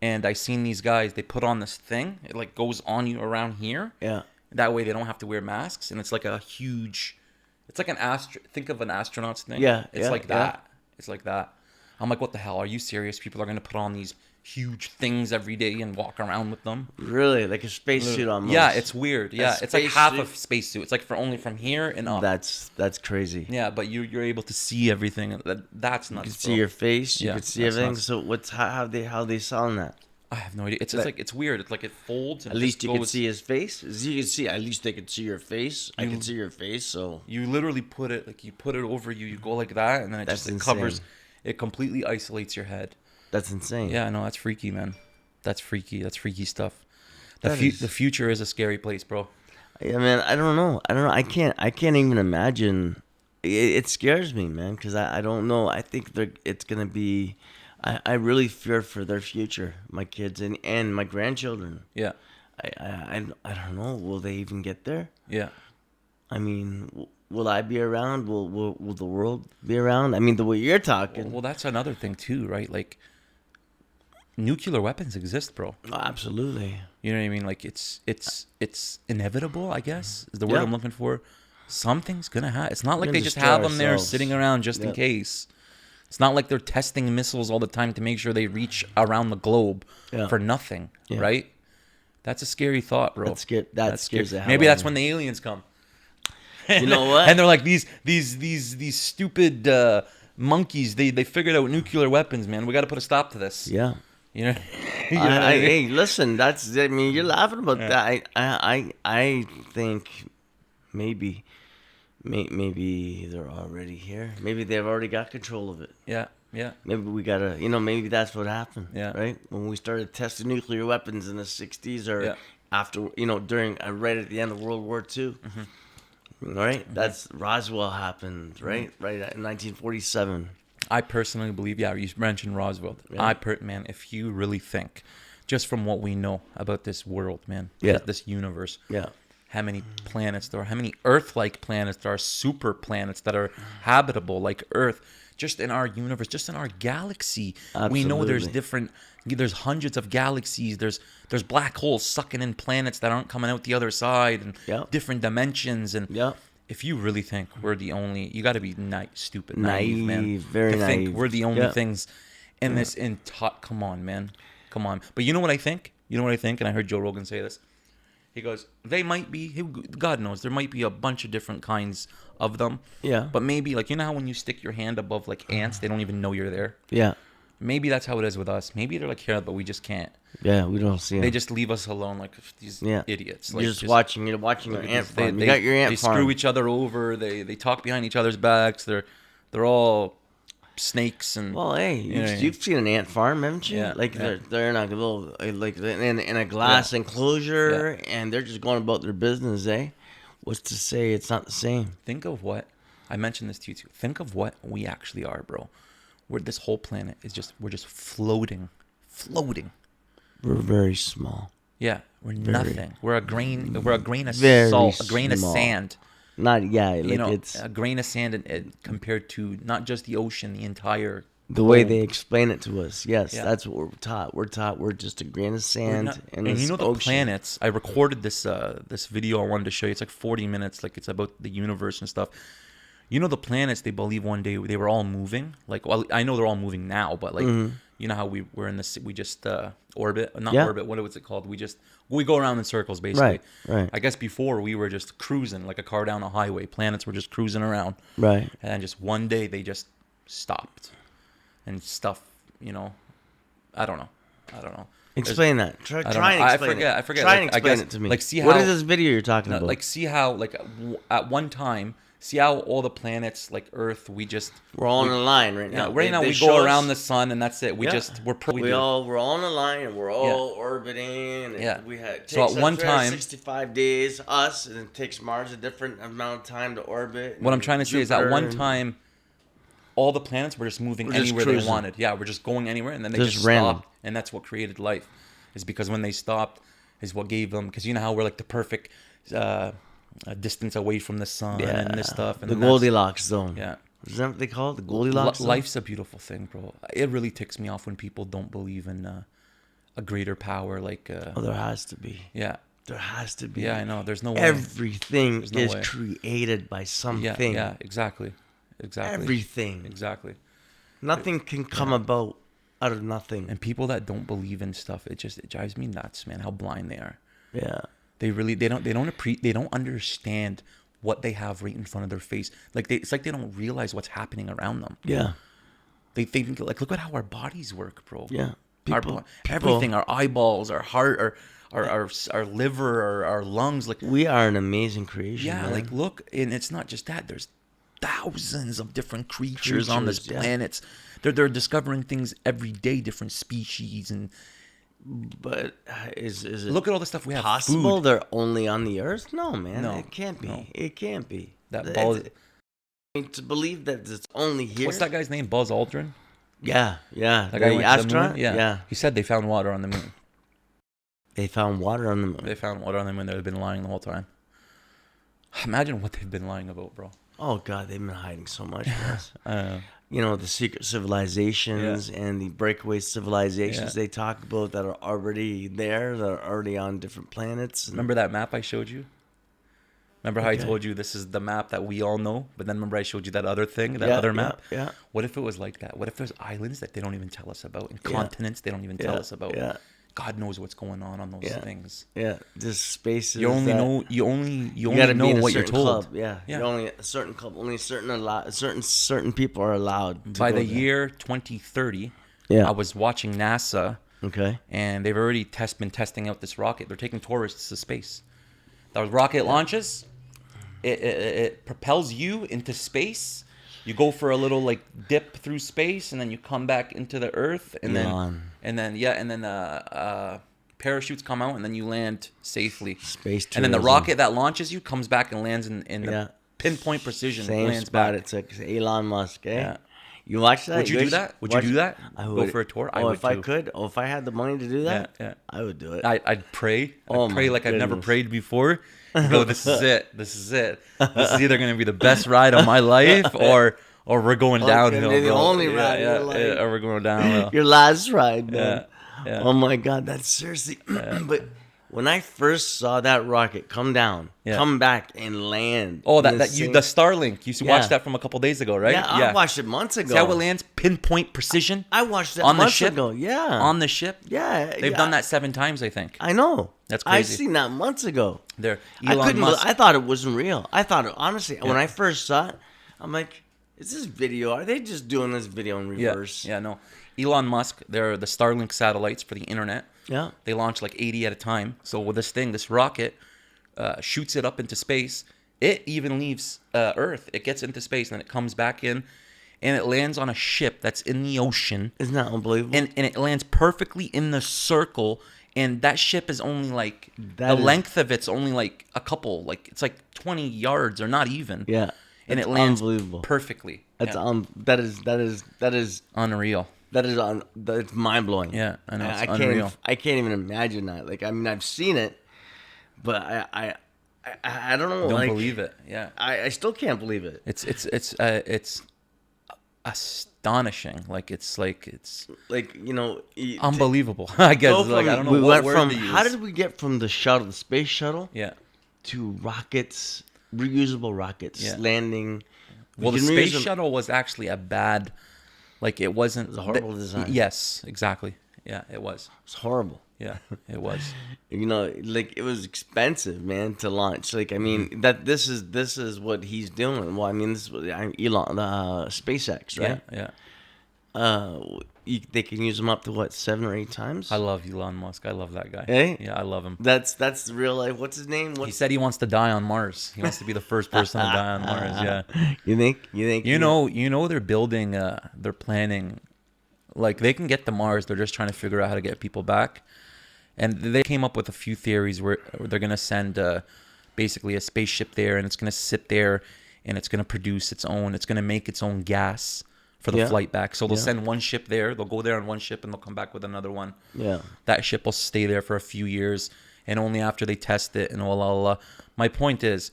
and I seen these guys. They put on this thing. It like goes on you around here. Yeah. That way they don't have to wear masks, and it's like a huge. It's like think of an astronaut's thing. Yeah, It's yeah, like yeah. that. It's like that. I'm like, what the hell? Are you serious? People are going to put on these huge things every day and walk around with them. Really? Like a spacesuit almost. Yeah, it's weird. Yeah, it's like half a spacesuit? spacesuit. It's like for only from here and up. That's crazy. Yeah, but you're able to see everything. That's nuts. You can bro. see your face. You Yeah, can see that's everything. nuts. So how they selling that? I have no idea. It's just like it's weird. It's like it folds. And At least you goes, can see his face. As you can see, at least they can see your face. I can see your face. So you literally put it like you put it over you. You go like that, and then it That's just it insane. covers. It completely isolates your head. that's insane. Yeah, I know that's freaky, man. That's freaky. That's freaky stuff. That The is- future is a scary place, bro. Yeah, man. I don't know. I can't even imagine. It scares me, man, because I don't know. I think it's gonna be. I really fear for their future, my kids and my grandchildren. Yeah, I don't know. Will they even get there? yeah. I mean, will I be around? Will the world be around? I mean, the way you're talking. Well, that's another thing too, right? Like, nuclear weapons exist, bro. Oh, absolutely. You know what I mean? Like, it's inevitable, I guess, is the word Yeah. I'm looking for. Something's gonna happen. It's not like We're they gonna just destroy have them there ourselves. sitting around just in Yeah. case. It's not like they're testing missiles all the time to make sure they reach around the globe Yeah. for nothing, Yeah. right? That's a scary thought, bro. That scares the hell Maybe out that's of when me. the aliens come. You know what? And they're like these stupid monkeys. They figured out nuclear weapons, man. We got to put a stop to this. Yeah. You know. You know what I mean? Hey, listen. I mean, you're laughing about that. I think maybe they're already here. Maybe they've already got control of it. Yeah. Yeah. Maybe we gotta, maybe that's what happened. Yeah. Right when we started testing nuclear weapons in the '60s, or Yeah. after, during right at the end of World War II. Mm-hmm. Right. That's Roswell happened. Right. Right in 1947. I personally believe, yeah, you mentioned Roswell. Yeah. Man, if you really think, just from what we know about this world, man, Yeah. this universe, Yeah. how many planets there are, how many Earth-like planets there are, super planets that are habitable like Earth, just in our universe, just in our galaxy. We know there's there's hundreds of galaxies. There's black holes sucking in planets that aren't coming out the other side, and Yeah. different dimensions. And Yeah. if you really think we're the only, you got to be naive, man. Very to think naive. we're the only Yeah. things in this come on, man. Come on. But you know what I think? And I heard Joe Rogan say this. He goes, they might be, God knows, there might be a bunch of different kinds of them. Yeah. But maybe, like, you know how when you stick your hand above, like, ants, they don't even know you're there? Yeah. Maybe that's how it is with us. Maybe they're like, here, but we just can't. Yeah. We don't see They them. just leave us alone like these idiots. Like, You're just watching. You're watching your ant farm. You got your ant they farm. screw each other over. They talk behind each other's backs. They're all snakes and. Well, hey, you've seen an ant farm, haven't you? Yeah, Like yeah. they're in a little in a glass enclosure, and they're just going about their business. What's to say it's not the same? Think of what I mentioned this to you too. Think of what we actually are, bro. This whole planet is we're just floating. We're very small. Yeah, we're nothing. We're a grain of Very salt, a grain small. of sand. It's A grain of sand compared to not just the ocean, the entire. the way globe. they explain it to us. Yes, Yeah. that's what we're taught. We're taught we're just a grain of sand in And this you know the ocean. planets. I recorded this video I wanted to show you. It's like 40 minutes. Like it's about the universe and stuff. You know the planets. They believe one day they were all moving. Like, well, I know they're all moving now, but like you know how we're in this. We just orbit, not Yeah. orbit. What was it called? We go around in circles basically. Right. I guess before we were just cruising like a car down a highway. Planets were just cruising around. Right. And just one day they just stopped, and stuff. I don't know. Explain that. Try I don't and know. explain it. I forget. Try Like, and I explain guess, it to me. like, see what how- is this video you're talking No, about? like see how like at one time, see how all the planets like Earth, we're all in a line right now. right now They we show go us- around the sun and that's it. Yeah. We're all in a line and we're all orbiting. Yeah. It So takes at one us time- 65 days, us, and it takes Mars a different amount of time to orbit. What I'm trying to say is at Jupiter one and- time, all the planets were just moving We're just anywhere they cruising. wanted. Yeah, we're just going anywhere, and then they Just just random. stopped, and that's what created life. Is because when they stopped, is what gave them. Because you know how we're like the perfect distance away from the sun and this stuff. And the then that's- Goldilocks zone. Yeah. Is that what they call it? The Goldilocks zone? Life's a beautiful thing, bro. It really ticks me off when people don't believe in a greater power. Like, Oh, there has to be. yeah, There has to be. yeah, I know. There's no way. Everything There's no is way. created by something. Yeah, exactly. Everything. Exactly. Nothing can come about out of nothing. And people that don't believe in stuff, it drives me nuts, man. How blind they are. Yeah. They don't understand what they have right in front of their face. Like it's like they don't realize what's happening around them. Yeah. They think like, look at how our bodies work, bro. Yeah. Everything, our eyeballs, our heart, our liver, our lungs. Like, we are an amazing creation. yeah, man. like look, and it's not just that. There's thousands of different creatures on this planet. They're discovering things every day, different species, and But is it look at all the stuff we have. possible Food. they're only on the Earth? No, man. No, It can't be. no. It can't be. That ball. I mean, to believe that it's only here. What's that guy's name? Buzz Aldrin. Yeah. That guy The went to the astronaut? moon. Yeah. He said they found water on the moon. They found water on the moon. They found water on the moon. They've been lying the whole time. Imagine what they've been lying about, bro. Oh God, they've been hiding so much from us. I The secret civilizations and the breakaway civilizations they talk about that are already there, that are already on different planets. Remember that map I showed you? Remember how I told you this is the map that we all know? But then remember I showed you that other thing, that other map? Yeah. What if it was like that? What if there's islands that they don't even tell us about, and continents they don't even tell us about? Yeah. God knows what's going on those things. Yeah. Just spaces. You only know you only know what you're told. Club. Yeah. You only a certain club. Only certain people are allowed. To By go the there. year 2030, Yeah. I was watching NASA. Okay. And they've already been testing out this rocket. They're taking tourists to space. The rocket launches. It propels you into space. You go for a little like dip through space, and then you come back into the Earth, and then parachutes come out, and then you land safely. Space tourism. And then the rocket that launches you comes back and lands in the pinpoint precision. Same lands spot back. it took Elon Musk. Eh? Yeah. You watch that? Would you do that? Would you do that? I Go would. for a tour? I Oh, would if I too. could. Oh, if I had the money to do that. Yeah. I would do it. I'd pray. Oh, I'd pray my like I've never goodness. prayed before. Go, this is it. This is it. This is either going to be the best ride of my life, or we're going downhill. be the bro. only ride of your life. or we're going downhill. Your last ride, man. Yeah. Oh my God, that's seriously. But when I first saw that rocket come down, come back and land. Oh, in the Starlink. You watched Yeah. that from a couple days ago, right? Yeah, I watched it months ago. See how it lands? Pinpoint precision. I watched that on the months ship ago. Yeah. On the ship. Yeah. They've done that 7 times, I think. I know. That's I crazy. seen that months ago. There, I Elon Musk. I thought it wasn't real. I thought it, honestly, when I first saw it, I'm like, is this video? Are they just doing this video in reverse? Yeah, no. Elon Musk, they're the Starlink satellites for the internet. Yeah. They launch like 80 at a time. So with this rocket shoots it up into space. It even leaves Earth. It gets into space, and then it comes back in, and it lands on a ship that's in the ocean. Isn't that unbelievable? And it lands perfectly in the circle. And that ship is only like, length of it's only like a couple, like it's like 20 yards or not even. Yeah. And it lands unbelievable. perfectly. That's that is Unreal. That's mind blowing. Yeah, I know. It's unreal. I can't even imagine that. Like, I mean, I've seen it, but I don't know. Don't like, believe it. Yeah. I still can't believe it. It's astonishing. It's Like, unbelievable. I guess. I don't know what word to use. How did we get from the space shuttle, Yeah. to rockets, reusable rockets landing? Well, the can space reuse them. shuttle was actually a bad. Like it wasn't. It was a horrible design. Yes, exactly. Yeah, it was. It's horrible. Yeah, it was. Like, it was expensive, man, to launch. Like, I mean, that this is what he's doing. Well, I mean, this is what Elon, SpaceX, right? Yeah. They can use them up to what, 7 or 8 times? I love Elon Musk. I love that guy. Hey? Yeah, I love him. That's the real life. What's his name? He said he wants to die on Mars. He wants to be the first person to die on Mars. Yeah. You think? You know they're building. They're planning. Like they can get to Mars. They're just trying to figure out how to get people back. And they came up with a few theories where they're gonna send basically a spaceship there, and it's gonna sit there, and it's gonna produce its own. It's gonna make its own gas for the flight back. So they'll send one ship there. They'll go there on one ship, and they'll come back with another one. Yeah. That ship will stay there for a few years, and only after they test it and all. My point is,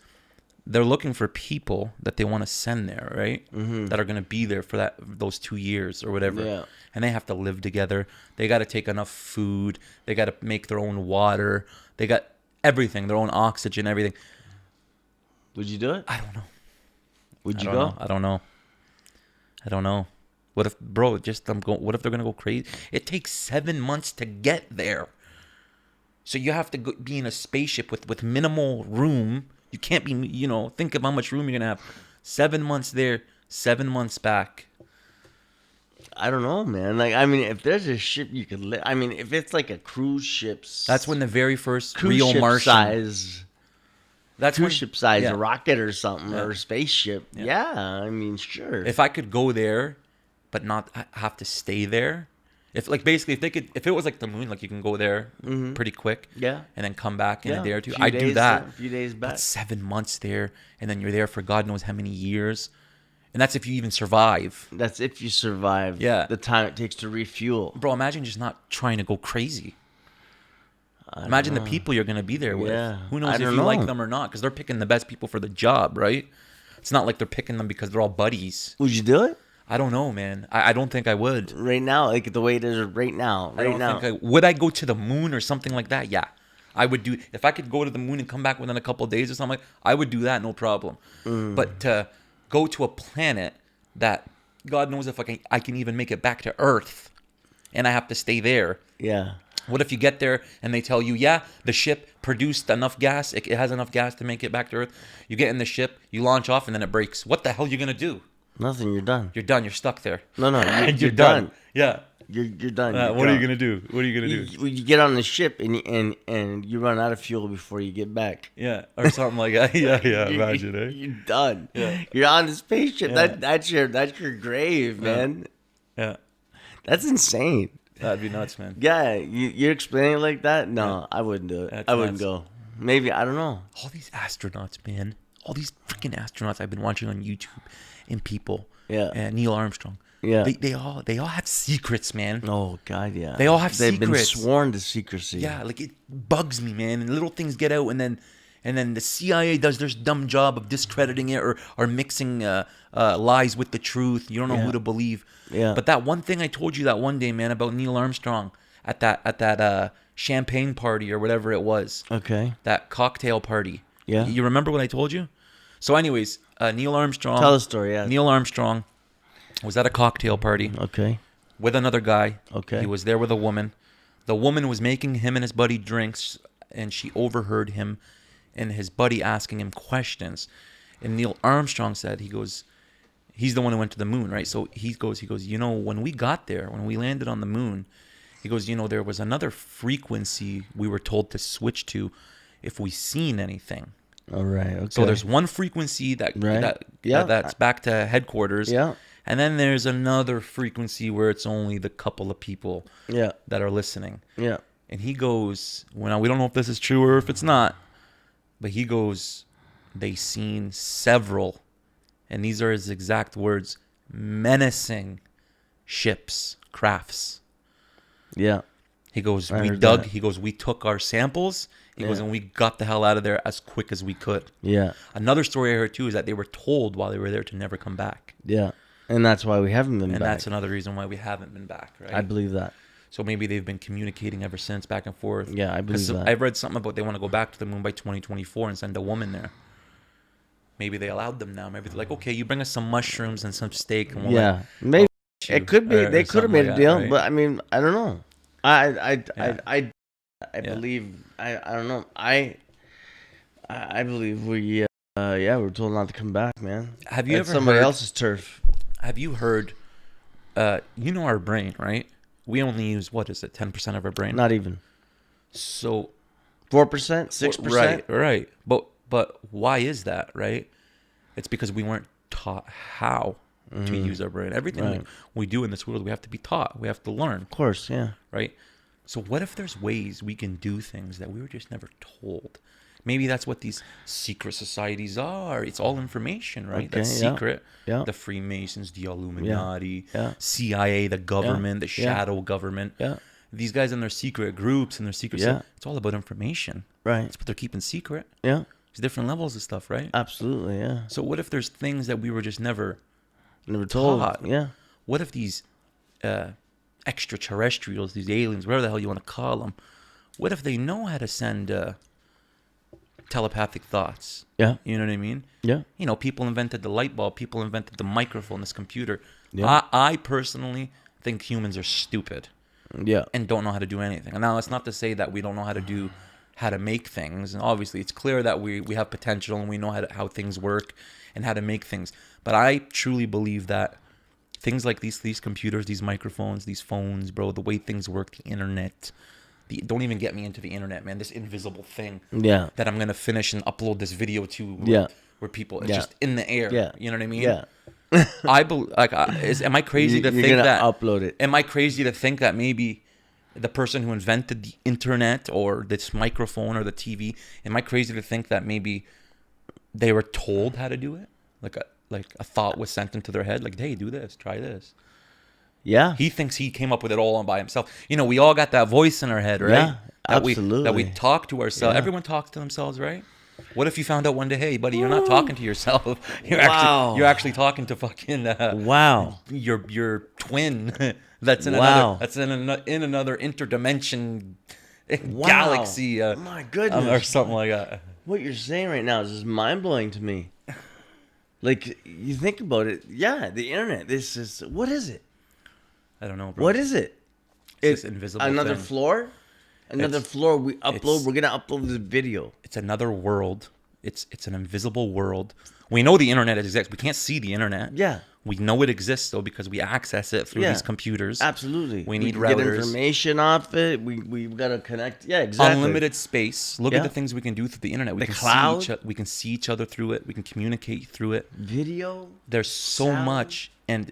they're looking for people that they want to send there, right? Mm-hmm. That are going to be there for those 2 years or whatever. Yeah. And they have to live together. They got to take enough food. They got to make their own water. They got everything, their own oxygen, everything. Would you do it? I don't know. Would you go? I don't know. What if, bro? What if they're gonna go crazy? It takes 7 months to get there. So you have to be in a spaceship with minimal room. You can't be, think of how much room you're gonna have. 7 months there, 7 months back. I don't know, man. Like, I mean, if there's a ship you could live, I mean, if it's like a cruise ship's That's when the very first cruise real ship Martian. size, That's cruise when, ship size yeah. rocket or something Yeah. or spaceship. Yeah. I mean, sure. If I could go there, but not have to stay there. If like basically if it was like the moon, like you can go there pretty quick, Yeah. and then come back in a day or two. Few I'd do days that. there, a few days back. But 7 months there, and then you're there for God knows how many years, and that's if you even survive. That's if you survive. Yeah. The time it takes to refuel. Bro, imagine just not trying to go crazy. Imagine the people you're gonna be there with. Yeah. Who I knows if don't you like know. them or not? Because they're picking the best people for the job, right? It's not like they're picking them because they're all buddies. Would you do it I don't know, man. I don't think I would. right now? Like the way it is right now. I Right don't now. think would I go to the moon or something like that? Yeah, I would do. If I could go to the moon and come back within a couple of days or something, I would do that, no problem. But to go to a planet that God knows if I can even make it back to Earth, and I have to stay there. Yeah. What if you get there and they tell you, yeah, the ship produced enough gas, it has enough gas to make it back to Earth. You get in the ship, you launch off, and then it breaks. What the hell are you gonna do? Nothing. You're done. You're done. You're stuck there. No, You're done. Yeah. You're done. What are you gonna do? What are you gonna do? You get on the ship and you run out of fuel before you get back. Yeah, or something like that. Yeah. Imagine, eh? You're done. Yeah. You're on the spaceship. Yeah. That's your grave, man. Yeah, That's insane. that'd be nuts, man. Yeah, you're explaining it like that? No, I wouldn't do it. That's I wouldn't nuts. go. Maybe, I don't know. All these astronauts, man. All these freaking astronauts I've been watching on YouTube, and people. Yeah. And Neil Armstrong. Yeah. They all have secrets, man. Oh God, yeah. They all have They've secrets. been sworn to secrecy. Yeah, like it bugs me, man. And little things get out, and then the CIA does their dumb job of discrediting it or mixing lies with the truth. You don't know who to believe. Yeah. But that one thing I told you that one day, man, about Neil Armstrong at that champagne party or whatever it was, Okay. that cocktail party. Yeah. You remember what I told you? So, anyways, Neil Armstrong. Tell the story. Yeah. Neil Armstrong was at a cocktail party Okay. with another guy. Okay. He was there with a woman. The woman was making him and his buddy drinks, and she overheard him and his buddy asking him questions. And Neil Armstrong said, he's the one who went to the moon, right? So he goes, when we got there, when we landed on the moon, he goes, there was another frequency we were told to switch to if we seen anything. All right. Okay. So there's one frequency that's back to headquarters. Yeah. And then there's another frequency where it's only the couple of people Yeah. that are listening. Yeah. And he goes, well, we don't know if this is true or if it's not, but he goes, they seen several, and these are his exact words, menacing ships, crafts. Yeah. He goes, I we heard dug, that. he goes, we took our samples. He goes, Yeah. and we got the hell out of there as quick as we could. Yeah. Another story I heard too is that they were told while they were there to never come back. Yeah. And that's why we haven't been And back. that's another reason why we haven't been back, right? I believe that. So maybe they've been communicating ever since, back and forth. Yeah, I believe 'Cause that. I've read something about they want to go back to the moon by 2024 and send a woman there. Maybe they allowed them now. Maybe they're like, okay, you bring us some mushrooms and some steak, and we'll Yeah. Maybe you, it could be. or They could have something made like a that, deal, right? but I mean, I don't know. I Yeah. believe. I don't know. I believe we. We're told not to come back, man. Have you That's ever somebody heard- else's turf? Have you heard? You know our brain, right? We only use, what is it, 10% of our brain? Not even So 4%, 6%. Right. But why is that, right? It's because we weren't taught how to use our brain. Everything Right. we do in this world, we have to be taught. We have to learn, Of course, yeah. right? So what if there's ways we can do things that we were just never told? Maybe that's what these secret societies are. It's all information, right? Okay, That's yeah, secret. yeah. The Freemasons, the Illuminati, yeah. CIA, the government, the yeah. shadow government. Yeah. These guys in their secret groups and their secret Yeah. stuff, it's all about information. Right. That's what they're keeping secret. Yeah. There's different levels of stuff, right? Absolutely, yeah. So what if there's things that we were just never Never told. taught? Yeah. What if these extraterrestrials, these aliens, whatever the hell you want to call them, what if they know how to send telepathic thoughts? Yeah. You know what I mean? Yeah. You know, people invented the light bulb. People invented the microphone, this computer. Yeah. I personally think humans are stupid Yeah. and don't know how to do anything. And now that's not to say that we don't know how to make things. And obviously, it's clear that we have potential and we know how things work and how to make things. But I truly believe that things like these computers, these microphones, these phones, bro, the way things work, the internet. Don't even get me into the internet, man. This invisible thing that I'm gonna finish and upload this video to. Where people, it's just in the air. Yeah. You know what I mean? Yeah. Am I crazy to You're think gonna that upload it? Am I crazy to think that maybe the person who invented the internet or this microphone or the TV, am I crazy to think that maybe they were told how to do it? Like a thought was sent into their head, like, hey, do this, try this. Yeah. He thinks he came up with it all by himself. You know, we all got that voice in our head, right? Yeah, That absolutely. we talk to ourselves. Yeah. Everyone talks to themselves, right? What if you found out one day, hey, buddy, you're not talking to yourself. You're Wow. you're actually talking to fucking Wow. your twin that's in Wow. another interdimension Wow. galaxy My goodness. or something like that. What you're saying right now is just mind blowing to me. Like, you think about it. Yeah, the internet. This is, what is it? I don't know, bro. What is it? It's this invisible another thing. floor? Another floor we upload. it's- We're going to upload this video. It's another world. It's an invisible world. We know the internet exists. We can't see the internet. Yeah. We know it exists though because we access it through these computers. Absolutely. We need can get routers. information off it. We've got to connect. Yeah, exactly. Unlimited space. Look Yeah. at the things we can do through the internet. We The can cloud. we can see each other through it. We can communicate through it. Video. There's so Sound. much, and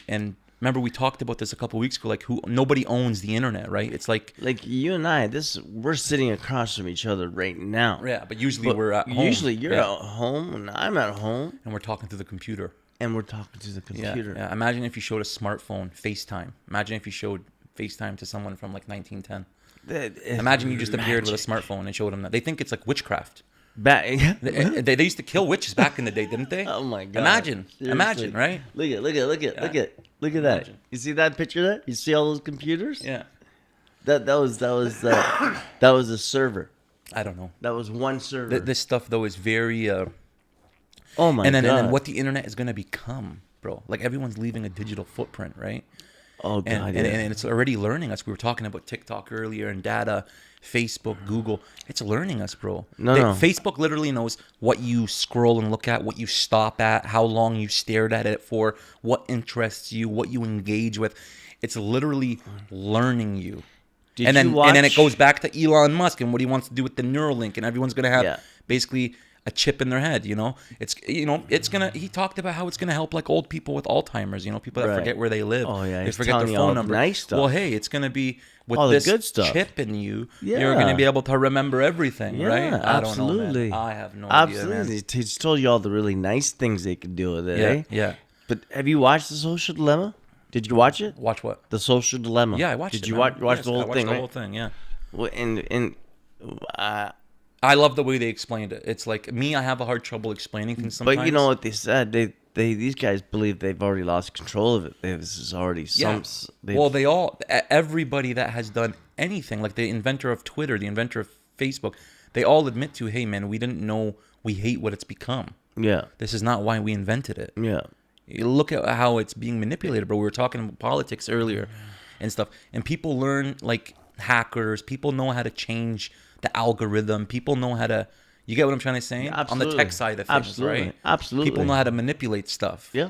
remember we talked about this a couple weeks ago. Like, nobody owns the internet, right? It's like you and I, we're sitting across from each other right now. yeah, but usually But we're at home. Usually you're Yeah. at home and I'm at home and we're talking through the computer. and we're talking to the computer. Yeah. Imagine if you showed a smartphone FaceTime. Imagine if you showed FaceTime to someone from like 1910. Imagine you just appeared with a smartphone and showed them that. They think it's like witchcraft. They used to kill witches back in the day, didn't they? Oh my god! Imagine, Seriously. right? Look at that. Imagine. You see that picture there? You see all those computers? Yeah. That was a server. I don't know. That was one server. This stuff though is very. Oh my and then god! and then what the internet is gonna become, bro? Like everyone's leaving a digital footprint, right? Oh god! And, yeah. and it's already learning us. We were talking about TikTok earlier and data, Facebook, Google. It's learning us, bro. No. Facebook literally knows what you scroll and look at, what you stop at, how long you stared at it for, what interests you, what you engage with. It's literally learning you. Did and then you watch? and then it goes back to Elon Musk and what he wants to do with the Neuralink, and everyone's gonna have basically a chip in their head. It's gonna. He talked about how it's gonna help like old people with Alzheimer's. People that Right. forget where they live. Oh, yeah, they he's forget telling their you all phone the number. nice stuff. Well, hey, it's gonna be with All the this good stuff. chip in you. Yeah. You're gonna be able to remember everything, right? I don't know, absolutely. man. I have no idea, man. Absolutely. He's told you all the really nice things they can do with it. Yeah, Eh? yeah. But have you watched The Social Dilemma? Did you watch it? Watch what? The Social Dilemma. Yeah, I watched it. Did you man. watch Yes, the whole I watched thing? the right? whole thing, yeah. Well, I love the way they explained it. It's like me, I have a hard trouble explaining things sometimes. but you know what they said? These guys believe they've already lost control of it. This is already some. Well, everybody that has done anything, like the inventor of Twitter, the inventor of Facebook, they all admit to, hey man, we didn't know, we hate what it's become. Yeah. This is not why we invented it. Yeah. You look at how it's being manipulated, bro. We were talking about politics earlier and stuff. And people learn, like hackers, people know how to change the algorithm. People know how to, you get what I'm trying to say? Yeah, on the tech side of things, absolutely. right? Absolutely. People know how to manipulate stuff. Yeah.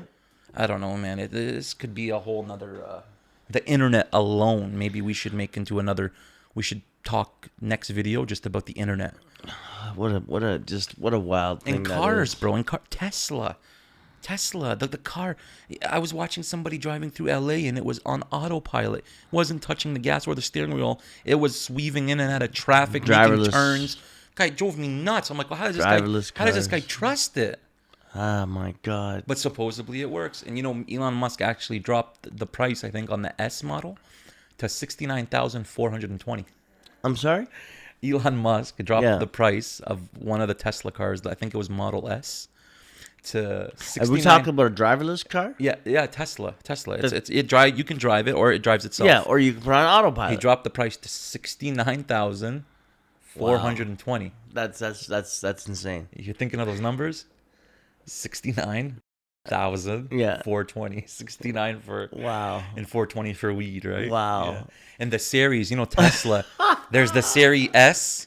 I don't know, man. This could be a whole nother, the internet alone. Maybe we should make into another, we should talk next video just about the internet. What a wild thing. In cars, bro. Tesla, the car. I was watching somebody driving through LA and it was on autopilot. Wasn't touching the gas or the steering wheel. It was weaving in and out of traffic, making Driverless. turns. Guy drove me nuts. I'm like, well, how does Driverless this guy cars. trust it? Oh my god. But supposedly it works. And Elon Musk actually dropped the price, I think, on the S model to $69,420. I'm sorry? Elon Musk dropped Yeah. the price of one of the Tesla cars. I think it was Model S to 69. Are we talking about a driverless car? Yeah, Tesla. You can drive it or it drives itself. Yeah, or you can put on autopilot. He dropped the price to $69,420. That's insane. You're thinking of those numbers? 69,000. Yeah. 420. 69 for Wow. and 420 for weed, right? Wow. Yeah. And the series, Tesla. There's the Series S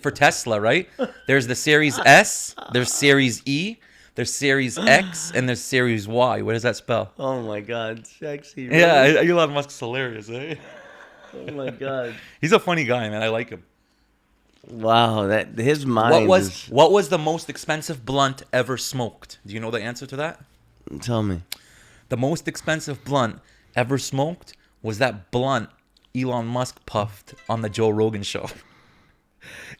for Tesla, right? There's the Series S. There's Series E. There's Series X and there's Series Y. What does that spell? Oh my God, sexy. Really? Yeah, Elon Musk's hilarious, eh? Oh my God. He's a funny guy, man. I like him. Wow, that his mind What was the most expensive blunt ever smoked? Do you know the answer to that? Tell me. The most expensive blunt ever smoked was that blunt Elon Musk puffed on the Joe Rogan show.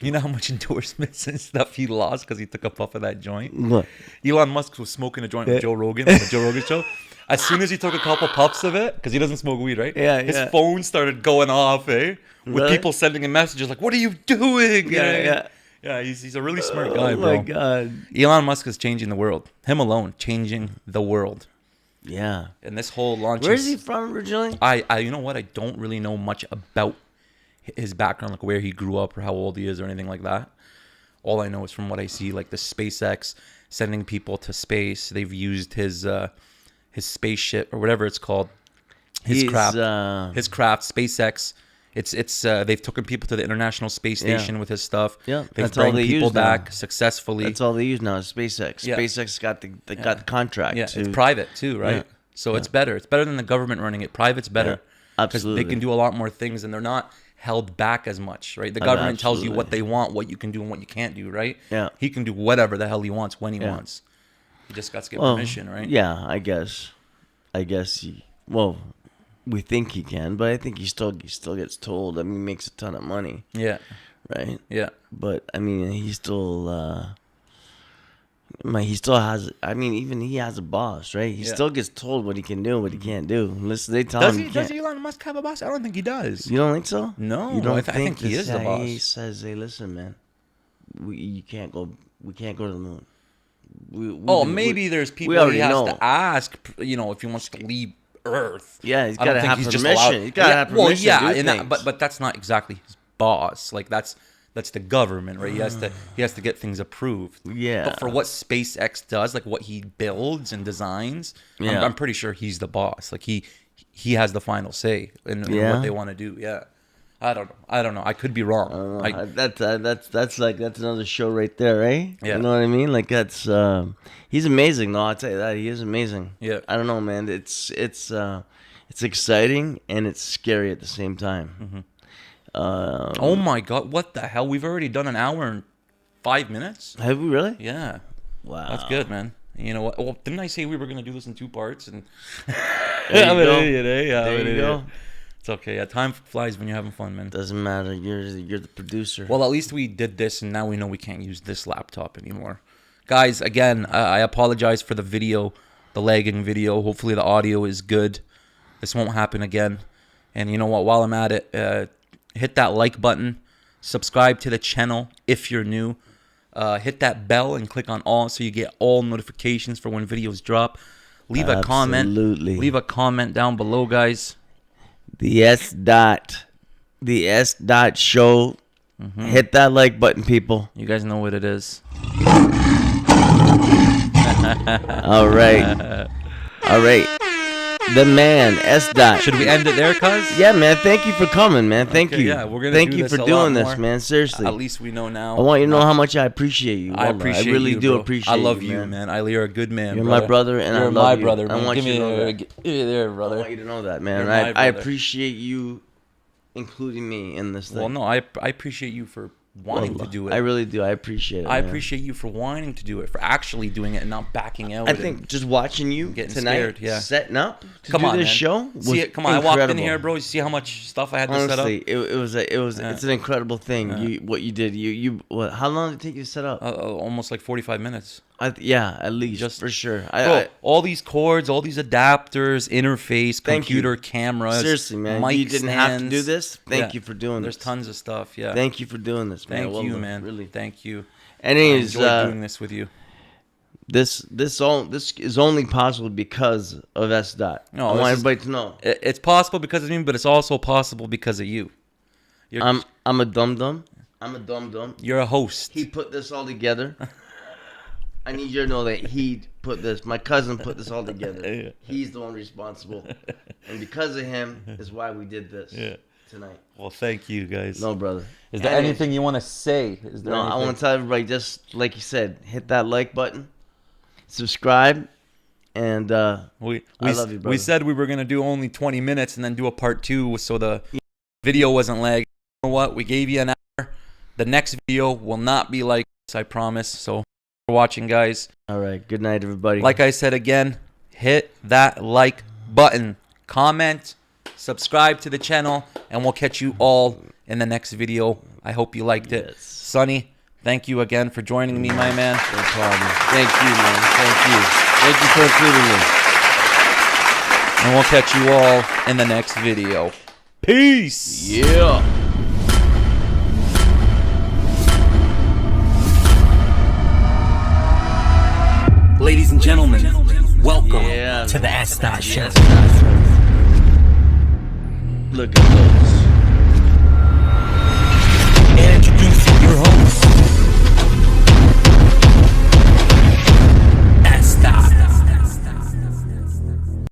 You know how much endorsements and stuff he lost because he took a puff of that joint? What? Elon Musk was smoking a joint with Joe Rogan on the Joe Rogan show. As soon as he took a couple puffs of it, because he doesn't smoke weed, right? Yeah, his phone started going off, eh? With Really? people sending him messages like, "What are you doing?" Yeah. Yeah, he's a really smart guy, bro. Oh my God. Elon Musk is changing the world. Him alone, changing the world. Yeah. And this whole launch. Where is he from originally? I you know what? I don't really know much about his background, like where he grew up or how old he is or anything like that. All I know is from what I see, like the SpaceX sending people to space. They've used his spaceship or whatever it's called. His craft, SpaceX. It's they've taken people to the International Space Station with his stuff. Yeah, they've that's all brought they people use back now. successfully. That's all they use now is SpaceX. Yeah. SpaceX got the contract. Yeah, to, it's private too, right? Yeah. So it's better. It's better than the government running it. Private's better. Yeah, Because absolutely. they can do a lot more things and they're not held back as much, right? The government tells you absolutely. what they want, what you can do and what you can't do, right? Yeah. He can do whatever the hell he wants when he Yeah. wants. He just got to get permission, right? Yeah, I guess we think he can, but I think he still gets told. I mean, he makes a ton of money, Yeah. right? Yeah. But I mean, he still has. I mean, even he has a boss, right? He Yeah. still gets told what he can do, and what he can't do. Unless they tell him. Does Elon Musk have a boss? I don't think he does. You don't think so? No, you don't I think he is the boss. He says, "Hey, listen, man, you can't go. We can't go to the moon." Maybe there's people already he has know. to ask, if he wants to leave Earth. Yeah, he's I don't got to think have he's permission. just allowed. He's got to have permission. Well, yeah, to do and things. but that's not exactly his boss. Like that's the government, right? He has to get things approved. Yeah. But for what SpaceX does, like what he builds and designs, Yeah. I'm pretty sure he's the boss. Like he has the final say in Yeah. what they want to do. Yeah. I don't know. I could be wrong. That's another show right there, right? Yeah. You know what I mean? Like that's he's amazing. No, I'll tell you that he is amazing. Yeah. I don't know, man. It's exciting and it's scary at the same time. Oh my God! What the hell? We've already done an hour and 5 minutes. Have we really? Yeah. Wow, That's good, man. You know what? Well, didn't I say we were gonna do this in 2 parts? And There I'm you an go. idiot, eh? Yeah, I'm There an you idiot. go. It's okay. Yeah, time flies when you're having fun, man. Doesn't matter. You're the producer. Well, at least we did this, and now we know we can't use this laptop anymore. Guys, again, I apologize for the video, the lagging video. Hopefully the audio is good. This won't happen again. And you know what? While I'm at it, hit that like button. Subscribe to the channel if you're new. Hit that bell and click on all so you get all notifications for when videos drop. Leave a comment. Absolutely. Leave a comment down below, guys. The S dot show. Hit that like button, people. You guys know what it is. All right. All right. The man, S dot. Should we end it there, cuz? Yeah, man. Thank you for coming, man. Thank Okay, you. yeah, we're gonna Thank do you this for a lot doing this, more. man. Seriously. At least we know now. I want you to know how much I appreciate you. I Wallah. appreciate I really you, do bro. appreciate I love you, you, man. You're a good man. You're my brother, and You're I love my you. brother, I man. want Give you me to know a, that. give me there, I brother. want you to know that, man. You're my I brother. appreciate you including me in this thing. Well, no, I appreciate you for wanting to do it. I really do. I appreciate it. I man. appreciate you for wanting to do it, for actually doing it and not backing out. I think just watching you getting tonight, scared, yeah. setting up to Come do on, this man. show. Was See it? Come on, I walked in incredible. here, bro. You see how much stuff I had to set up? Honestly, it's an incredible thing. What you did. How long did it take you to set up? Almost like 45 minutes. Yeah, at least Just- for sure. Bro, all these cords, all these adapters, interface, Thank you. computer, cameras. Seriously, man, mic you didn't have to stands. do this. Thank Yeah. you for doing There's this. tons of stuff. Yeah. Thank you for doing this, man. Thank you, Wallah, man. Really. Thank you. Anyways, I enjoyed doing this with you. this is only possible because of S dot. No, I this want is- everybody to know. It's possible because of me, but it's also possible because of you. I'm a dum dum. I'm a dum dum. You're a host. He put this all together. I need you to know that he put this. My cousin put this all together. He's the one responsible, and because of him is why we did this tonight. Well, thank you, guys. No, brother. Is there And- anything you want to say? Is there No, I anything? want to tell everybody, just like you said, hit that like button. subscribe, and I We love you, brother. we said we were gonna do only 20 minutes and then do a part 2 so the video wasn't lagging. You know what? We gave you an hour. The next video will not be like this, I promise. So, thanks for watching, guys. All right. Good night, everybody. Like I said again, hit that like button, comment, subscribe to the channel, and we'll catch you all in the next video. I hope you liked it. Yes. Sonny, thank you again for joining me, my man. No problem. Thank you, man. Thank you. Thank you for including me. And we'll catch you all in the next video. Peace. Yeah. Ladies and gentlemen, welcome Yeah. to the S. Show. Look at those.